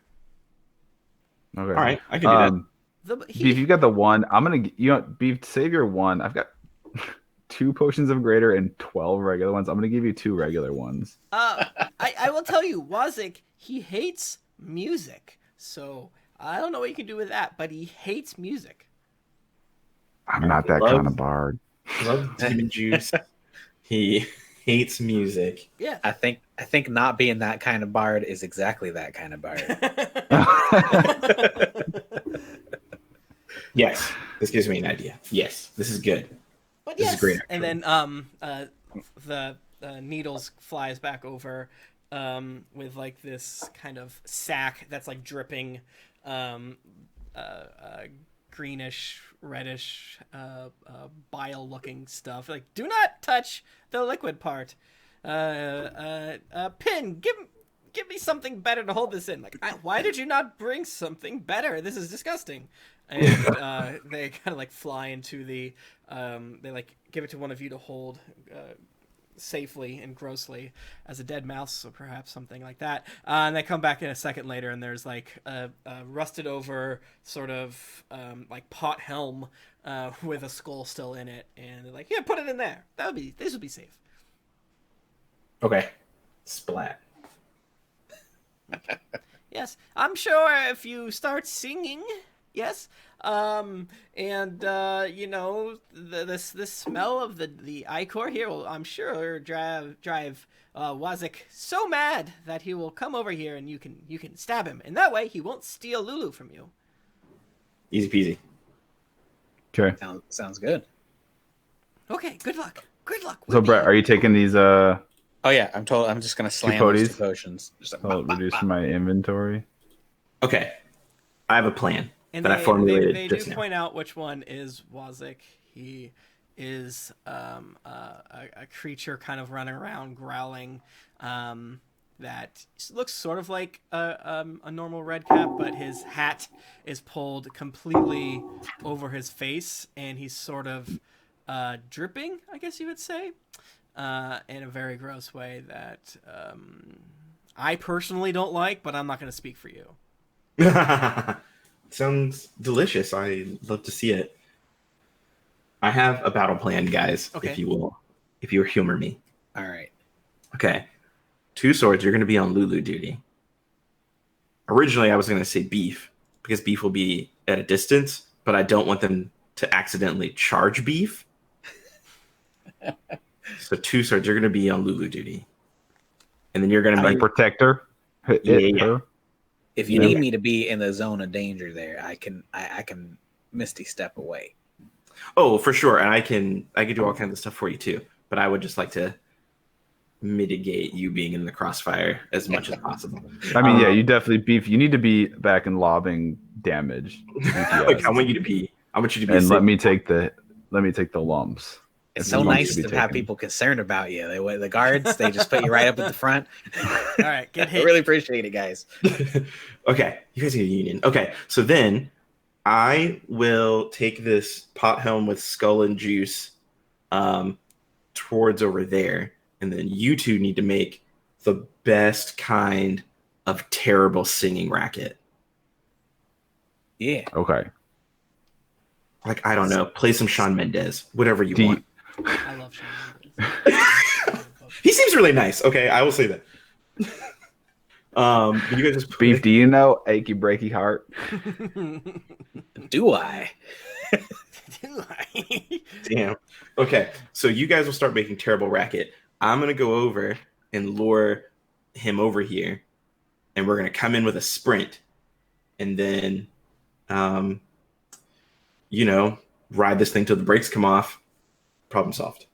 Okay. All right, I can do that. Beef, you got the one. I'm gonna, Beef, save your one. I've got 2 potions of greater and 12 regular ones. I'm gonna give you 2 regular ones. I will tell you, Wazik, he hates music, so I don't know what you can do with that, but he hates music. I'm not that kind of bard. Love demon juice. He hates music. Yeah, I think not being that kind of bard is exactly that kind of bard. Yes, this gives me an idea. Yes, this is good. But this is great. And then the Needles flies back over with like this kind of sack that's like dripping greenish, reddish, bile looking stuff. Like, do not touch the liquid part. Pin, give me something better to hold this in. Like, why did you not bring something better? This is disgusting. And they kind of like fly into the, they like give it to one of you to hold safely and grossly as a dead mouse, or perhaps something like that. And they come back in a second later, and there's like a rusted over sort of like pot helm with a skull still in it, and they're like, "Yeah, put it in there. This would be safe." Okay. Splat. Yes, I'm sure if you start singing, yes, and you know, this smell of the ichor here will, I'm sure, drive Wazik so mad that he will come over here and you can stab him, and that way he won't steal Lulu from you. Easy peasy. Okay. Sounds good. Okay, good luck. Good luck. So, Brett, are you taking these? Oh yeah, I'm just gonna slam those 2 potions. Just like, I'll reduce my inventory. Okay. I have a plan And that I formulated they just do now. point out which one is Wazik. He is a creature kind of running around growling that looks sort of like a normal red cap, but his hat is pulled completely over his face, and he's sort of dripping, I guess you would say, in a very gross way that I personally don't like, but I'm not going to speak for you. Sounds delicious. I love to see it. I have a battle plan, guys, Okay. if you will. If you'll humor me. all right. Okay. 2 swords, you're going to be on Lulu duty. Originally, I was going to say Beef, because Beef will be at a distance, but I don't want them to accidentally charge Beef. So 2 swords, you're going to be on Lulu duty. And then you're going to Like be... protector. Yeah. If you need me to be in the zone of danger, there, I can Misty step away. Oh, for sure. And I can do all kinds of stuff for you too. But I would just like to mitigate you being in the crossfire as much as possible. I mean, yeah, you definitely Beef. You need to be back in lobbing damage. Like, I want you to be. And let me take the lumps. It's so nice to have people concerned about you. The guards, they just put you right up at the front. All right, get hit. I really appreciate it, guys. Okay, you guys get a union. Okay, so then I will take this pot helm with skull and juice towards over there, and then you two need to make the best kind of terrible singing racket. Yeah. Okay. Like, I don't know, play some Shawn Mendes, whatever you want. I love Shawn Mendes. He seems really nice. Okay, I will say that. You guys just Beef, do you know Achy Breaky Heart? Do I? Do I? Damn. Okay, so you guys will start making terrible racket. I'm gonna go over and lure him over here, and we're gonna come in with a sprint, and then, ride this thing till the brakes come off. Problem solved.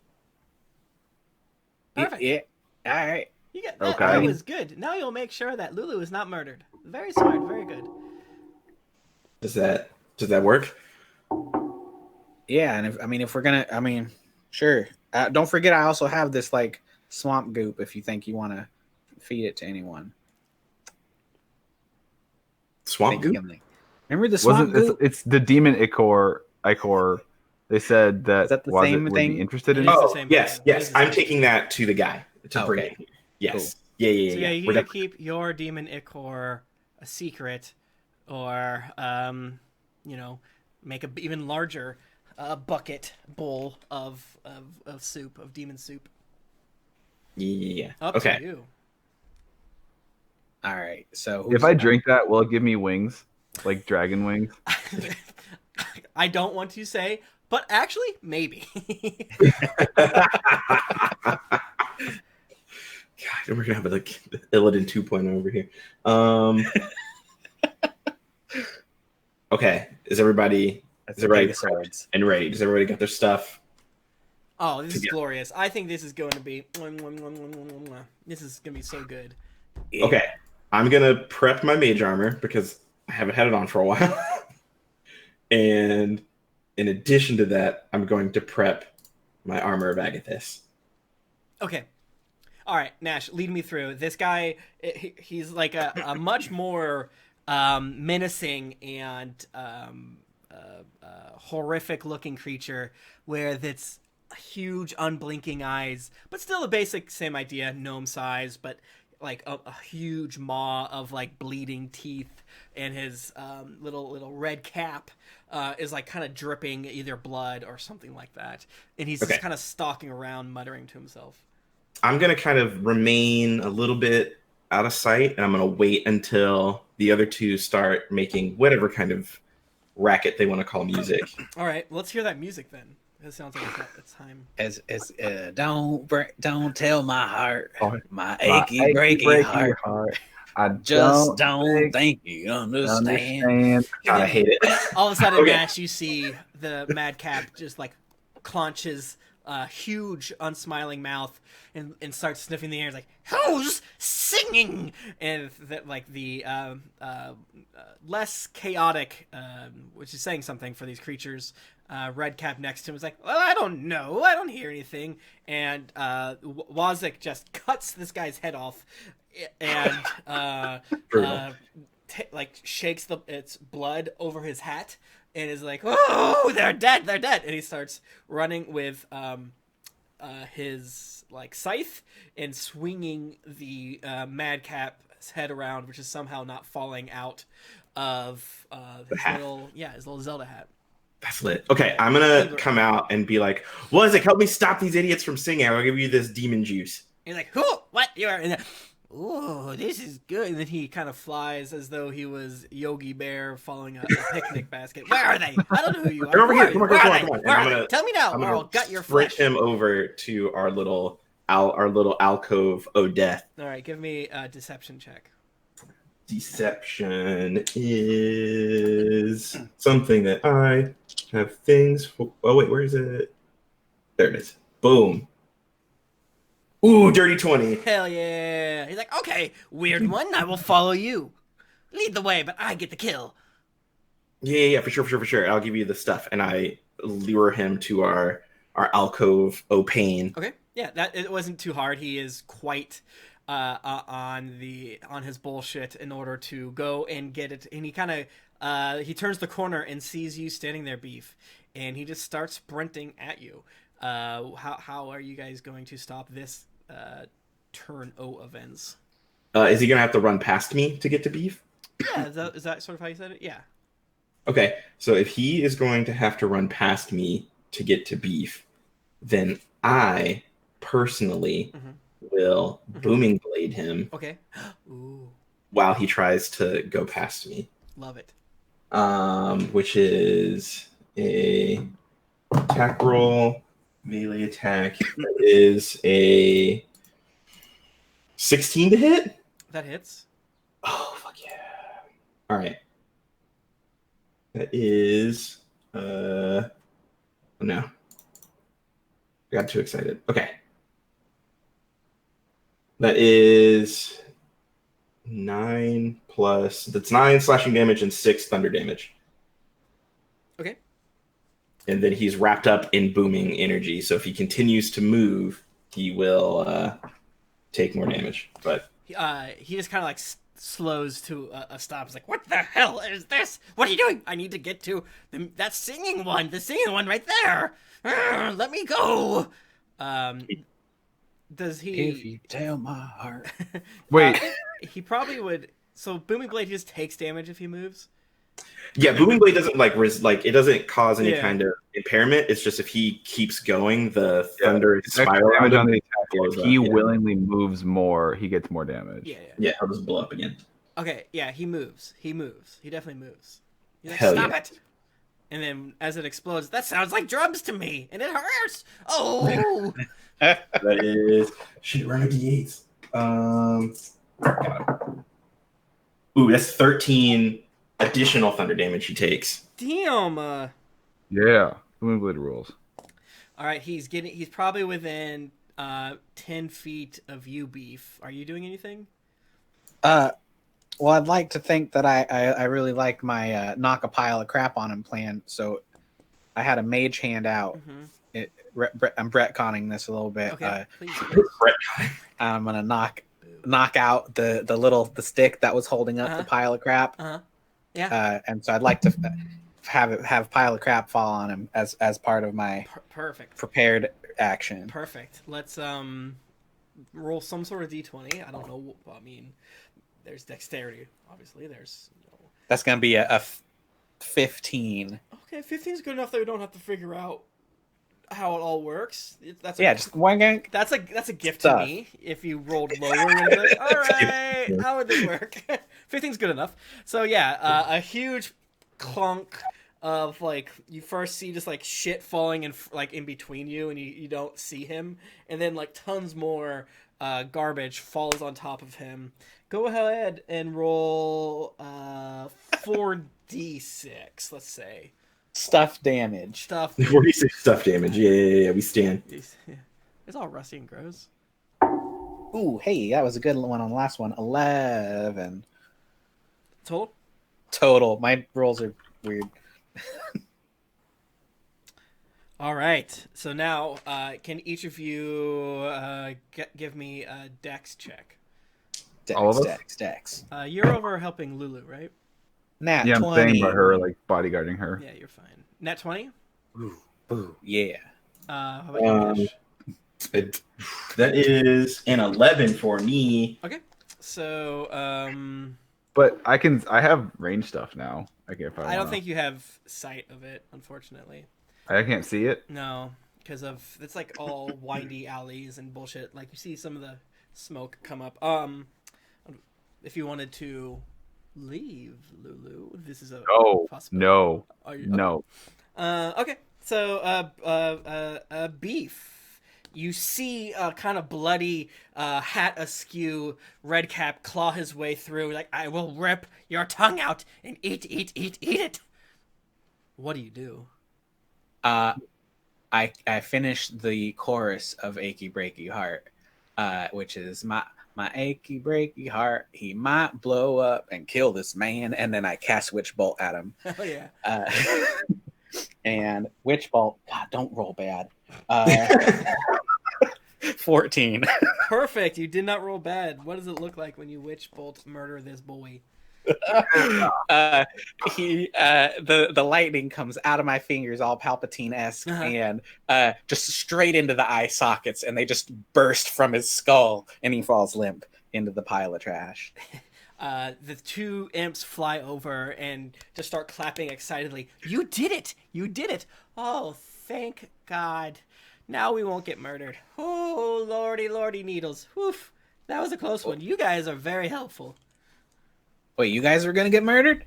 Perfect. Yeah. All right. You got that. Okay. That was good. Now you'll make sure that Lulu is not murdered. Very smart. Very good. Does that work? Yeah, and if we're gonna, sure. Don't forget, I also have this like swamp goop. If you think you want to feed it to anyone, Swamp goop. Remember the swamp goop? It's the demon ichor. They said that the was same would thing? be interested in. It is it. the Oh, same yes, thing. yes. I'm taking that to the guy to bring Okay. it here. Yes. Cool. Yeah. So yeah, you We're can definitely- keep your demon ichor a secret, or make a even larger bucket bowl of soup, of demon soup. Yeah. Up Okay. to you. All right. So If I drink that, will it give me wings, like dragon wings? I don't want to say, but actually, maybe. God, we're gonna have like Illidan 2.0 over here. Okay, is everybody Pegasaurs. and ready? Does everybody got their stuff? Oh, this is Together. glorious. I think this is going to be... This is going to be so good. Yeah. Okay, I'm gonna prep my mage armor because I haven't had it on for a while. And in addition to that, I'm going to prep my armor of Agathis. Okay. All right, Gnash, lead me through. This guy, he's like a much more menacing and horrific-looking creature, where that's huge, unblinking eyes, but still a basic same idea, gnome size, but like a huge maw of like bleeding teeth, and his little red cap is like kind of dripping either blood or something like that, and he's just kind of stalking around, muttering to himself. I'm gonna kind of remain a little bit out of sight, and I'm gonna wait until the other two start making whatever kind of racket they want to call music. All right, let's hear that music then. It sounds like it's time. Don't tell my heart, my achy breaky heart. I just don't think you understand. God, I hate it. All of a sudden, Gnash, you see the madcap just like clench his huge, unsmiling mouth and starts sniffing the air. It's like, who's singing? And that, like, the less chaotic, which is saying something for these creatures, red cap next to him is like, well, I don't know. I don't hear anything. And Wazik just cuts this guy's head off and like shakes its blood over his hat and is like, oh, they're dead. And he starts running with his like scythe and swinging the madcap's head around, which is somehow not falling out of his little Zelda hat. That's lit. Okay, I'm gonna come out and be like, Wazik, help me stop these idiots from singing. I'll give you this demon juice. He's like, who? What? You are? And oh, this is good. And then he kind of flies as though he was Yogi Bear following a picnic basket. Where are they? I don't know who you are. They're over here. Come on. Tell me now, or I'll gut your flesh. Sprint him over to our little alcove. Oh, death. All right, give me a deception check. Deception is something that I have things for. Oh, wait, where is it? There it is. Boom. Ooh, dirty 20. Hell yeah. He's like, okay, weird one, I will follow you. Lead the way, but I get the kill. Yeah, for sure. I'll give you the stuff. And I lure him to our alcove, pain. Okay, yeah, that it wasn't too hard. He is quite on his bullshit in order to go and get it. And he kind of, he turns the corner and sees you standing there, Beef. And he just starts sprinting at you. How are you guys going to stop this turn O events? Is he going to have to run past me to get to Beef? Yeah, is that sort of how you said it? Yeah. Okay, so if he is going to have to run past me to get to Beef, then I personally will booming blade him. Okay. Ooh. While he tries to go past me. Love it. Which is a attack roll. Melee attack is a 16 to hit. That hits. Oh, fuck yeah. All right. That is no. I got too excited. Okay. That is 9 plus. That's 9 slashing damage and 6 thunder damage. Okay. And then he's wrapped up in booming energy. So if he continues to move, he will take more damage. But he just kind of like slows to a stop. He's like, "What the hell is this? What are you doing? I need to get to that singing one. The singing one right there. Let me go." Does he? If you tell my heart. Wait. He probably would. So Booming Blade just takes damage if he moves. Yeah, Booming Blade doesn't it doesn't cause any kind of impairment. It's just if he keeps going, the thunder spiral damage on the attack. If he willingly moves more, he gets more damage. Yeah, he'll just blow up again. Okay, yeah, he moves. He definitely moves. He's like, Hell stop yeah. it! And then as it explodes, that sounds like drums to me, and it hurts. Oh. That is shit. Run a d8s. Ooh, that's 13 additional thunder damage he takes. Damn. Yeah, Booming Blade rules. All right, he's probably within 10 feet of you, Beef. Are you doing anything? Well, I'd like to think that I really like my knock a pile of crap on him plan. So I had a mage hand out. Mm-hmm. I'm retconning this a little bit. Okay, please. I'm gonna knock out the stick that was holding up the pile of crap. Yeah. And so I'd like to have pile of crap fall on him as part of my perfect prepared action. Perfect. Let's roll some sort of d20. I don't know. I mean, there's dexterity. Obviously, there's. That's gonna be a 15. Okay, 15 is good enough that we don't have to figure out how it all works. Just one gang. That's a gift to me. If you rolled lower, like, all right, how would this work? 15's good enough. So yeah, a huge clunk of like you first see just like shit falling in between you, and you don't see him, and then like tons more garbage falls on top of him. Go ahead and roll 4d6. Let's say. Stuff damage. 46 stuff damage. Yeah, we stand. It's all rusty and gross. Ooh, hey, that was a good one on the last one. 11. Total. My rolls are weird. All right. So now, can each of you give me a dex check? Dex. You're over helping Lulu, right? Nat 20. I'm staying by her, like bodyguarding her. Yeah, you're fine. Nat 20? Ooh, yeah. How about you, Gnash? That is an 11 for me. Okay. So, But I have range stuff now. I don't think you have sight of it, unfortunately. I can't see it? No, because it's like all windy alleys and bullshit. Like you see some of the smoke come up. If you wanted to leave, Lulu, this is a possibility. No. Okay. So, Beef. You see a kind of bloody, hat askew, Redcap claw his way through, like, I will rip your tongue out and eat it. What do you do? I finished the chorus of Achy Breaky Heart, which is my achy breaky heart, he might blow up and kill this man, and then I cast Witch Bolt at him. Oh yeah. And Witch Bolt, God, don't roll bad. 14. Perfect. You did not roll bad. What does it look like when you Witch Bolt murder this boy? The lightning comes out of my fingers, all Palpatine-esque, and just straight into the eye sockets, and they just burst from his skull, and he falls limp into the pile of trash. The two imps fly over and just start clapping excitedly. You did it! Oh, thank God. Now we won't get murdered. Oh, lordy needles. Woof. That was a close one. You guys are very helpful. Wait, you guys are gonna get murdered?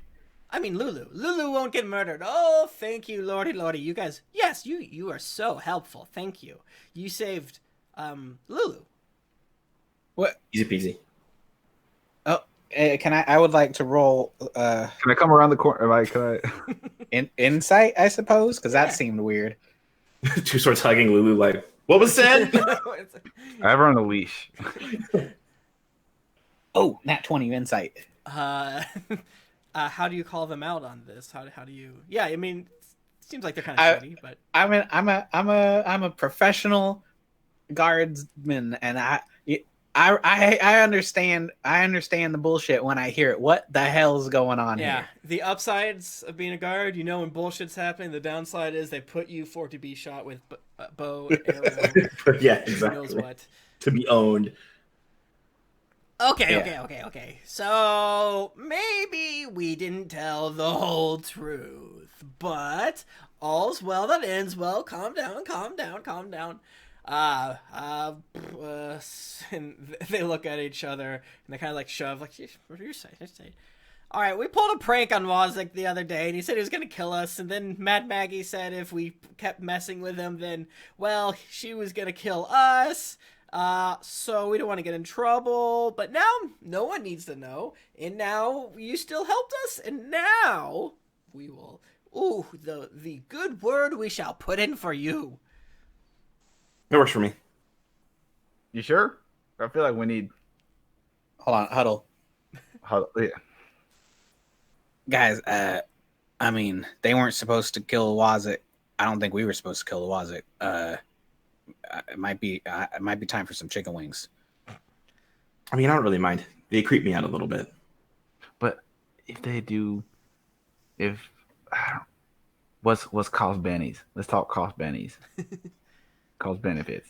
I mean, Lulu won't get murdered. Oh, thank you, lordy. You guys, yes, you are so helpful. Thank you. You saved, Lulu. What? Easy peasy. Oh, I would like to roll, Can I come around the corner? Insight, I suppose? Because that seemed weird. Two swords hugging Lulu like, what was said? I have her on a leash. Oh, nat 20 insight. How do you call them out on this? How do you? Yeah, I mean, it seems like they're kind of shitty, but I'm a professional guardsman, and I understand the bullshit when I hear it. What the hell's going on here? Yeah, the upsides of being a guard, when bullshit's happening. The downside is they put you for to be shot with bow and arrow. Yeah, exactly. Who knows what? To be owned. Okay. So maybe we didn't tell the whole truth, but all's well that ends well. Calm down. And they look at each other and they kind of like shove, like, what are you saying? All right, we pulled a prank on Wozniak the other day, and he said he was going to kill us, and then Mad Maggie said if we kept messing with him, then, well, she was going to kill us. So we don't want to get in trouble, but now no one needs to know, and now you still helped us, and now we will, the good word we shall put in for you. It works for me. You sure? I feel like we need... Hold on, huddle. Yeah. Guys, I mean, they weren't supposed to kill Wozniak, I don't think we were supposed to kill the Wazik. It might be time for some chicken wings. I mean, I don't really mind. They creep me out a little bit. But if they do, what's cost bennies? Let's talk cost bennies. Cost benefits.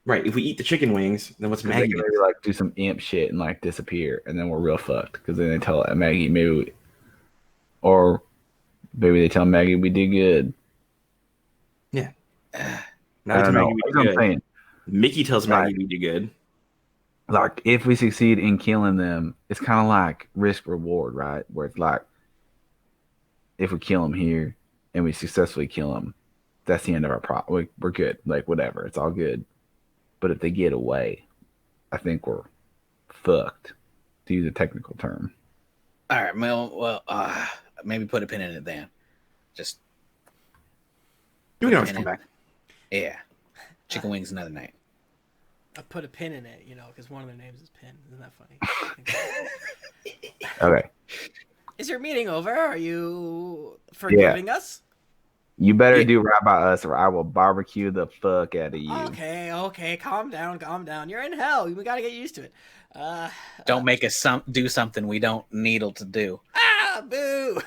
Right. If we eat the chicken wings, then what's Maggie? They maybe like do some imp shit and like disappear, and then we're real fucked. Because then they tell Maggie maybe they tell Maggie we did good. Yeah. I don't know. That's what I'm saying. Mickey tells Maggie we do good. Like, if we succeed in killing them, it's kind of like risk reward, right? Where it's like, if we kill them here and we successfully kill them, that's the end of our problem. We're good. Like, whatever. It's all good. But if they get away, I think we're fucked, to use a technical term. All right. Well, maybe put a pin in it then. Just. You can always come back. Yeah. Chicken wings another night. I put a pin in it, because one of their names is Pin. Isn't that funny? Okay. Is your meeting over? Are you forgiving us? You better do right by us, or I will barbecue the fuck out of you. Okay. Calm down. You're in hell. We got to get used to it. Don't make us do something we don't needle to do. Ah, boo!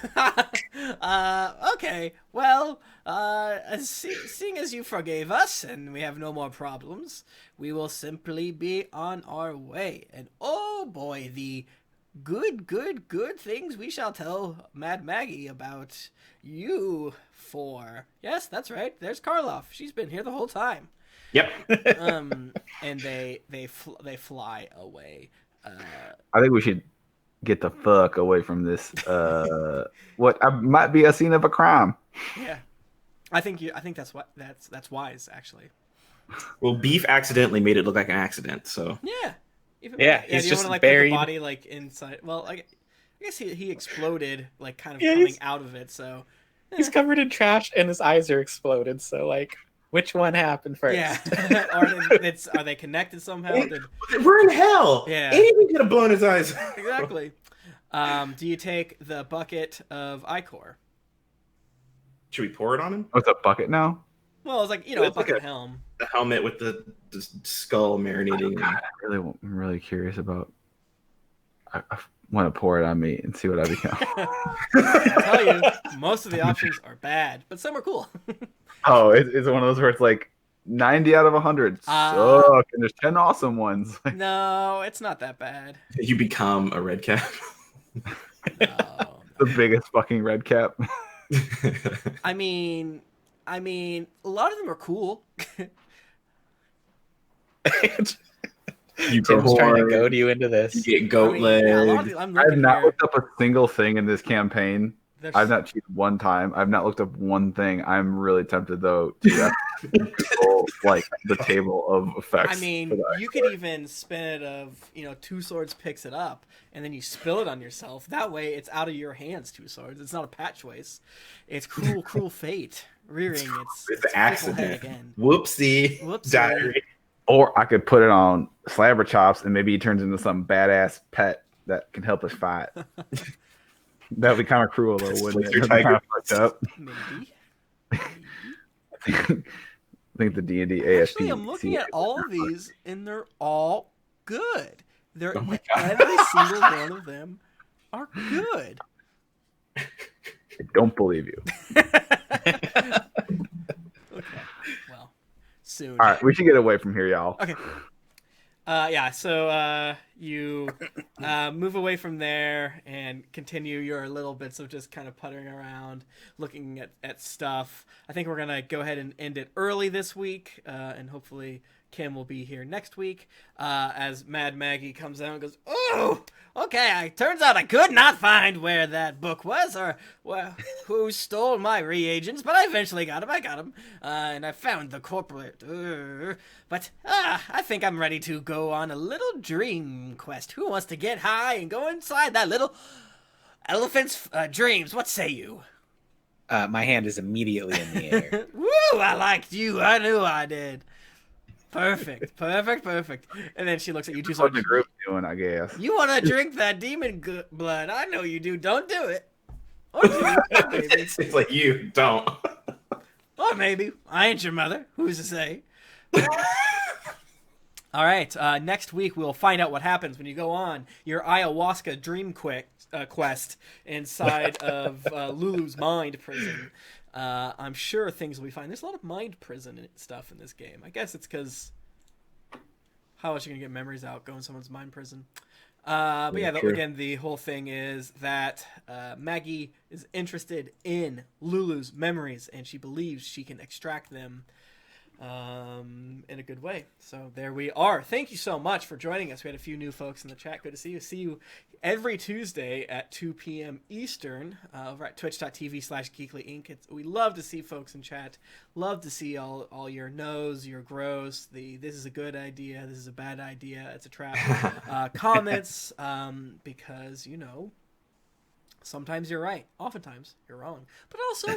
Okay. Well, seeing as you forgave us and we have no more problems, we will simply be on our way. And oh boy, the good things we shall tell Mad Maggie about you four. Yes, that's right. There's Karloff. She's been here the whole time. Yep. And they fly away. I think we should get the fuck away from this. What might be a scene of a crime. Yeah, I think that's wise, actually. Well, Beef accidentally made it look like an accident, so yeah. He's just buried. Put the body like inside. Well, I guess he exploded, like kind of coming out of it. So he's covered in trash and his eyes are exploded. So like, which one happened first? Yeah. Are they connected somehow? We're in hell. Yeah. Anything could have blown his eyes. Exactly. Do you take the bucket of ichor? Should we pour it on him? Oh, it's a bucket now? Well, it's like, a bucket helm. The helmet with the skull marinating. I'm really curious about. I want to pour it on me and see what I become. I tell you, most of the options are bad, but some are cool. Oh, it's one of those where it's like 90 out of 100 suck, and there's 10 awesome ones. No, it's not that bad. You become a red cap. No. The biggest fucking red cap. I mean, a lot of them are cool. Tim's trying to goad you into this. You get goat leg. I've not looked up a single thing in this campaign. I've not cheated one time. I've not looked up one thing. I'm really tempted though to control like the table of effects. I mean, you could even spin it of two swords picks it up, and then you spill it on yourself. That way, it's out of your hands. Two swords. It's not a patch waste. It's cruel fate rearing its an accident again. Whoopsie. Diary. Or I could put it on Slabber Chops, and maybe he turns into some badass pet that can help us fight. That'd be kind of cruel, though, wouldn't it? Kind of fucked up. Maybe. I think the D&D ASP. Actually, I'm looking at all of these, and they're all good. Every single one of them are good. I don't believe you. Okay. Well, soon. All right, we should get away from here, y'all. Okay. So you move away from there and continue your little bits of just kind of puttering around, looking at stuff. I think we're going to go ahead and end it early this week, and hopefully Kim will be here next week as Mad Maggie comes out and goes, "Oh, okay, turns out I could not find where that book was or who stole my reagents, but I eventually got him. I got him, and I found the corporate. But I think I'm ready to go on a little dream quest. Who wants to get high and go inside that little elephant's dreams? What say you?" My hand is immediately in the air. Woo! I liked you. I knew I did. Perfect. And then she looks at you two. What the group doing, I guess. You want to drink that demon blood? I know you do. Don't do it. Or do you, baby? It's like you don't. Or maybe. I ain't your mother. Who's to say? All right. Next week, we'll find out what happens when you go on your ayahuasca dream quest inside of Lulu's mind prison. I'm sure things will be fine. There's a lot of mind prison stuff in this game. I guess it's because how else are you going to get memories out going someone's mind prison? But yeah, again, the whole thing is that Maggie is interested in Lulu's memories, and she believes she can extract them in a good way. So there we are. Thank you so much for joining us. We had a few new folks in the chat. Good to see you. See you every Tuesday at 2 p.m. Eastern over at twitch.tv/geeklyinc. We love to see folks in chat. Love to see all your no's, your gross, this is a good idea, this is a bad idea, it's a trap comments, because, sometimes you're right. Oftentimes you're wrong. But also,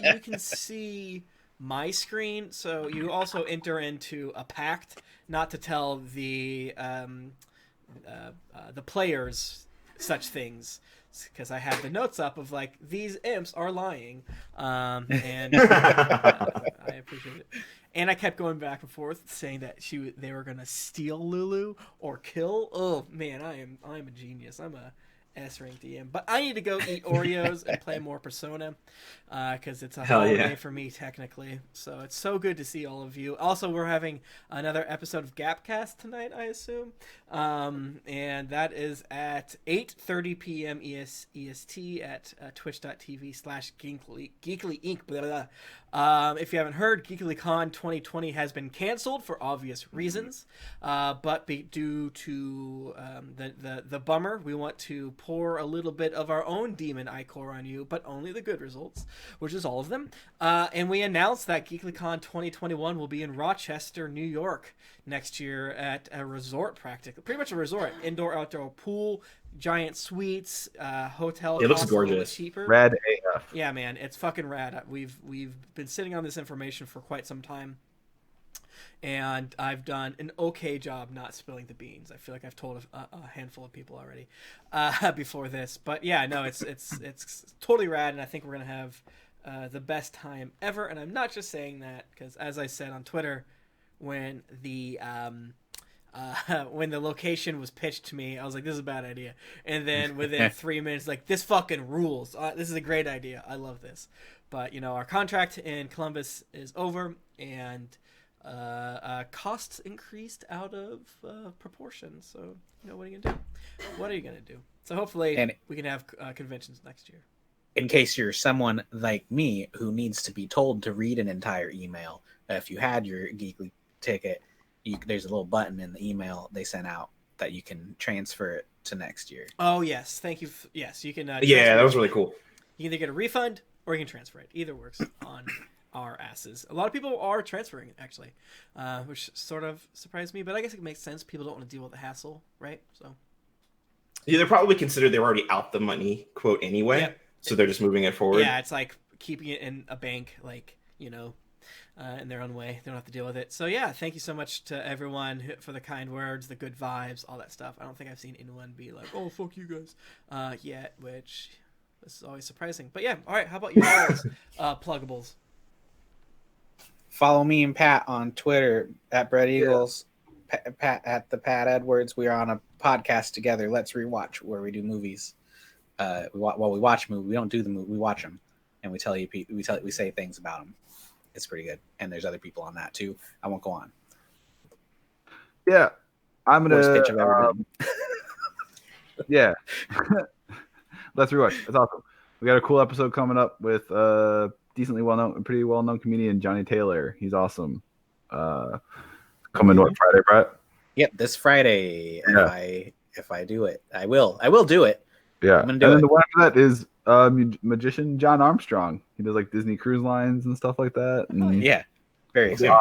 you can see my screen, so you also enter into a pact not to tell the players such things, because I have the notes up of like, these imps are lying, and I appreciate it. And I kept going back and forth saying that they were gonna steal Lulu or kill. Oh man, I'm a genius. I'm a S-rank DM, but I need to go eat Oreos and play more Persona, because it's a holiday for me technically. So it's so good to see all of you. Also, we're having another episode of Gapcast tonight, I assume, and that is at 8:30 p.m. EST at twitch.tv/geeklyinc. Blah, blah, blah. If you haven't heard, GeeklyCon 2020 has been canceled for obvious reasons, but due to the bummer, we want to pour a little bit of our own demon ichor on you, but only the good results, which is all of them. And we announced that GeeklyCon 2021 will be in Rochester, New York next year at a resort, practically. Pretty much a resort. Indoor-outdoor pool, giant suites, hotel. It looks gorgeous. Cheaper. Rad AF. Yeah, man, it's fucking rad. We've been sitting on this information for quite some time, and I've done an okay job not spilling the beans. I feel like I've told a handful of people already before this, but yeah, no, it's totally rad, and I think we're gonna have the best time ever. And I'm not just saying that because, as I said on Twitter, when the location was pitched to me, I was like, this is a bad idea. And then within 3 minutes, like, this fucking rules. This is a great idea. I love this. But, our contract in Columbus is over, and costs increased out of proportion. So, what are you going to do? What are you going to do? So hopefully we can have conventions next year. In case you're someone like me who needs to be told to read an entire email, if you had your Geekly ticket, there's a little button in the email they sent out that you can transfer it to next year. Oh, yes. Thank you. Yes, you can. Yeah, that was really cool. You can either get a refund or you can transfer it. Either works on our asses. A lot of people are transferring it, actually, which sort of surprised me, but I guess it makes sense. People don't want to deal with the hassle, right? So, yeah, they probably considered they were already out the money quote anyway, yep. So they're just moving it forward. Yeah, it's like keeping it in a bank, like, in their own way. They don't have to deal with it. So yeah, thank you so much to everyone for the kind words, the good vibes, all that stuff. I don't think I've seen anyone be like, "Oh, fuck you guys," yet, which is always surprising. But yeah, all right. How about you guys, pluggables? Follow me and Pat on Twitter at Brett Eagles, Pat at the Pat Edwards. We are on a podcast together. Let's Rewatch, where we do movies. We watch movies. We don't do the movie. We watch them, and we say things about them. It's pretty good, and there's other people on that too. I won't go on. Yeah, I'm gonna. Worst pitch I've ever done. Yeah, Let's Rewatch. That's awesome. We got a cool episode coming up with pretty well known comedian Johnny Taylor. He's awesome. Coming what Friday, Brett? Yep, this Friday. Yeah. If I do it, I will. I will do it. Yeah, and then the one after that is magician John Armstrong. He does like Disney Cruise Lines and stuff like that. And, yeah, very exciting.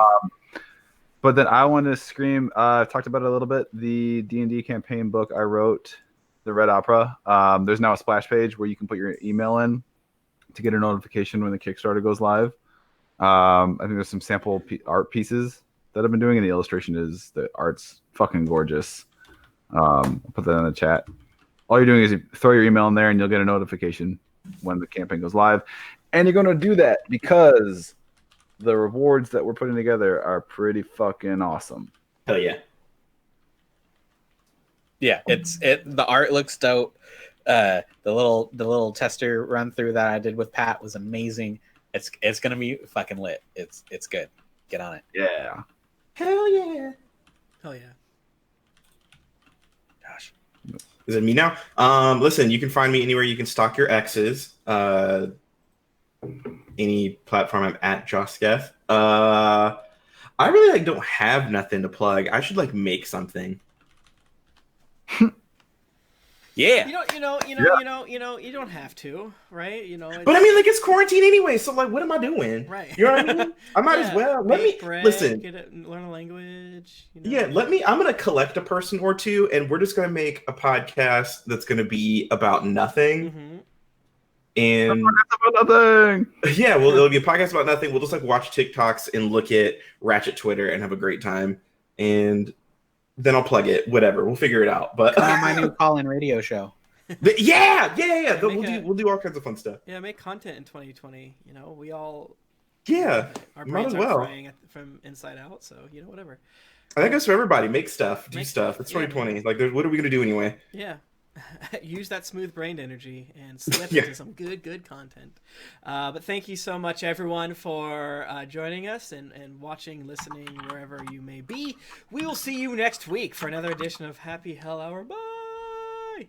But then I want to scream. I've talked about it a little bit. The D&D campaign book I wrote, the Red Opera. There's now a splash page where you can put your email in to get a notification when the Kickstarter goes live. I think there's some sample art pieces that I've been doing, and the art's fucking gorgeous. I'll put that in the chat. All you're doing is you throw your email in there, and you'll get a notification when the campaign goes live. And you're going to do that because the rewards that we're putting together are pretty fucking awesome. Hell yeah. Yeah, the art looks dope. The little tester run through that I did with Pat was amazing. It's gonna be fucking lit. It's good. Get on it. Yeah. Hell yeah. Hell yeah. Gosh. Is it me now? Listen, you can find me anywhere you can stalk your exes. Any platform I'm at Josketh. I really don't have nothing to plug. I should make something. Yeah. You don't have to, right? But I mean, it's quarantine anyway, so what am I doing? Right. You know what I mean? I might as well. Listen. Learn a language. Yeah, I'm gonna collect a person or two, and we're just gonna make a podcast that's gonna be about nothing. Mm-hmm. And about nothing. Yeah, well, it'll be a podcast about nothing. We'll just watch TikToks and look at Ratchet Twitter and have a great time. And then I'll plug it. Whatever, we'll figure it out. But my new call-in radio show. Yeah. We'll do all kinds of fun stuff. Yeah, make content in 2020. We all. Our might brains as are well. frying from inside out. So whatever. I think that's for everybody. Make stuff, do stuff. It's 2020. What are we gonna do anyway? Yeah. Use that smooth-brained energy and slip into some good content. But thank you so much, everyone, for joining us and watching, listening, wherever you may be. We will see you next week for another edition of Happy Hell Hour. Bye!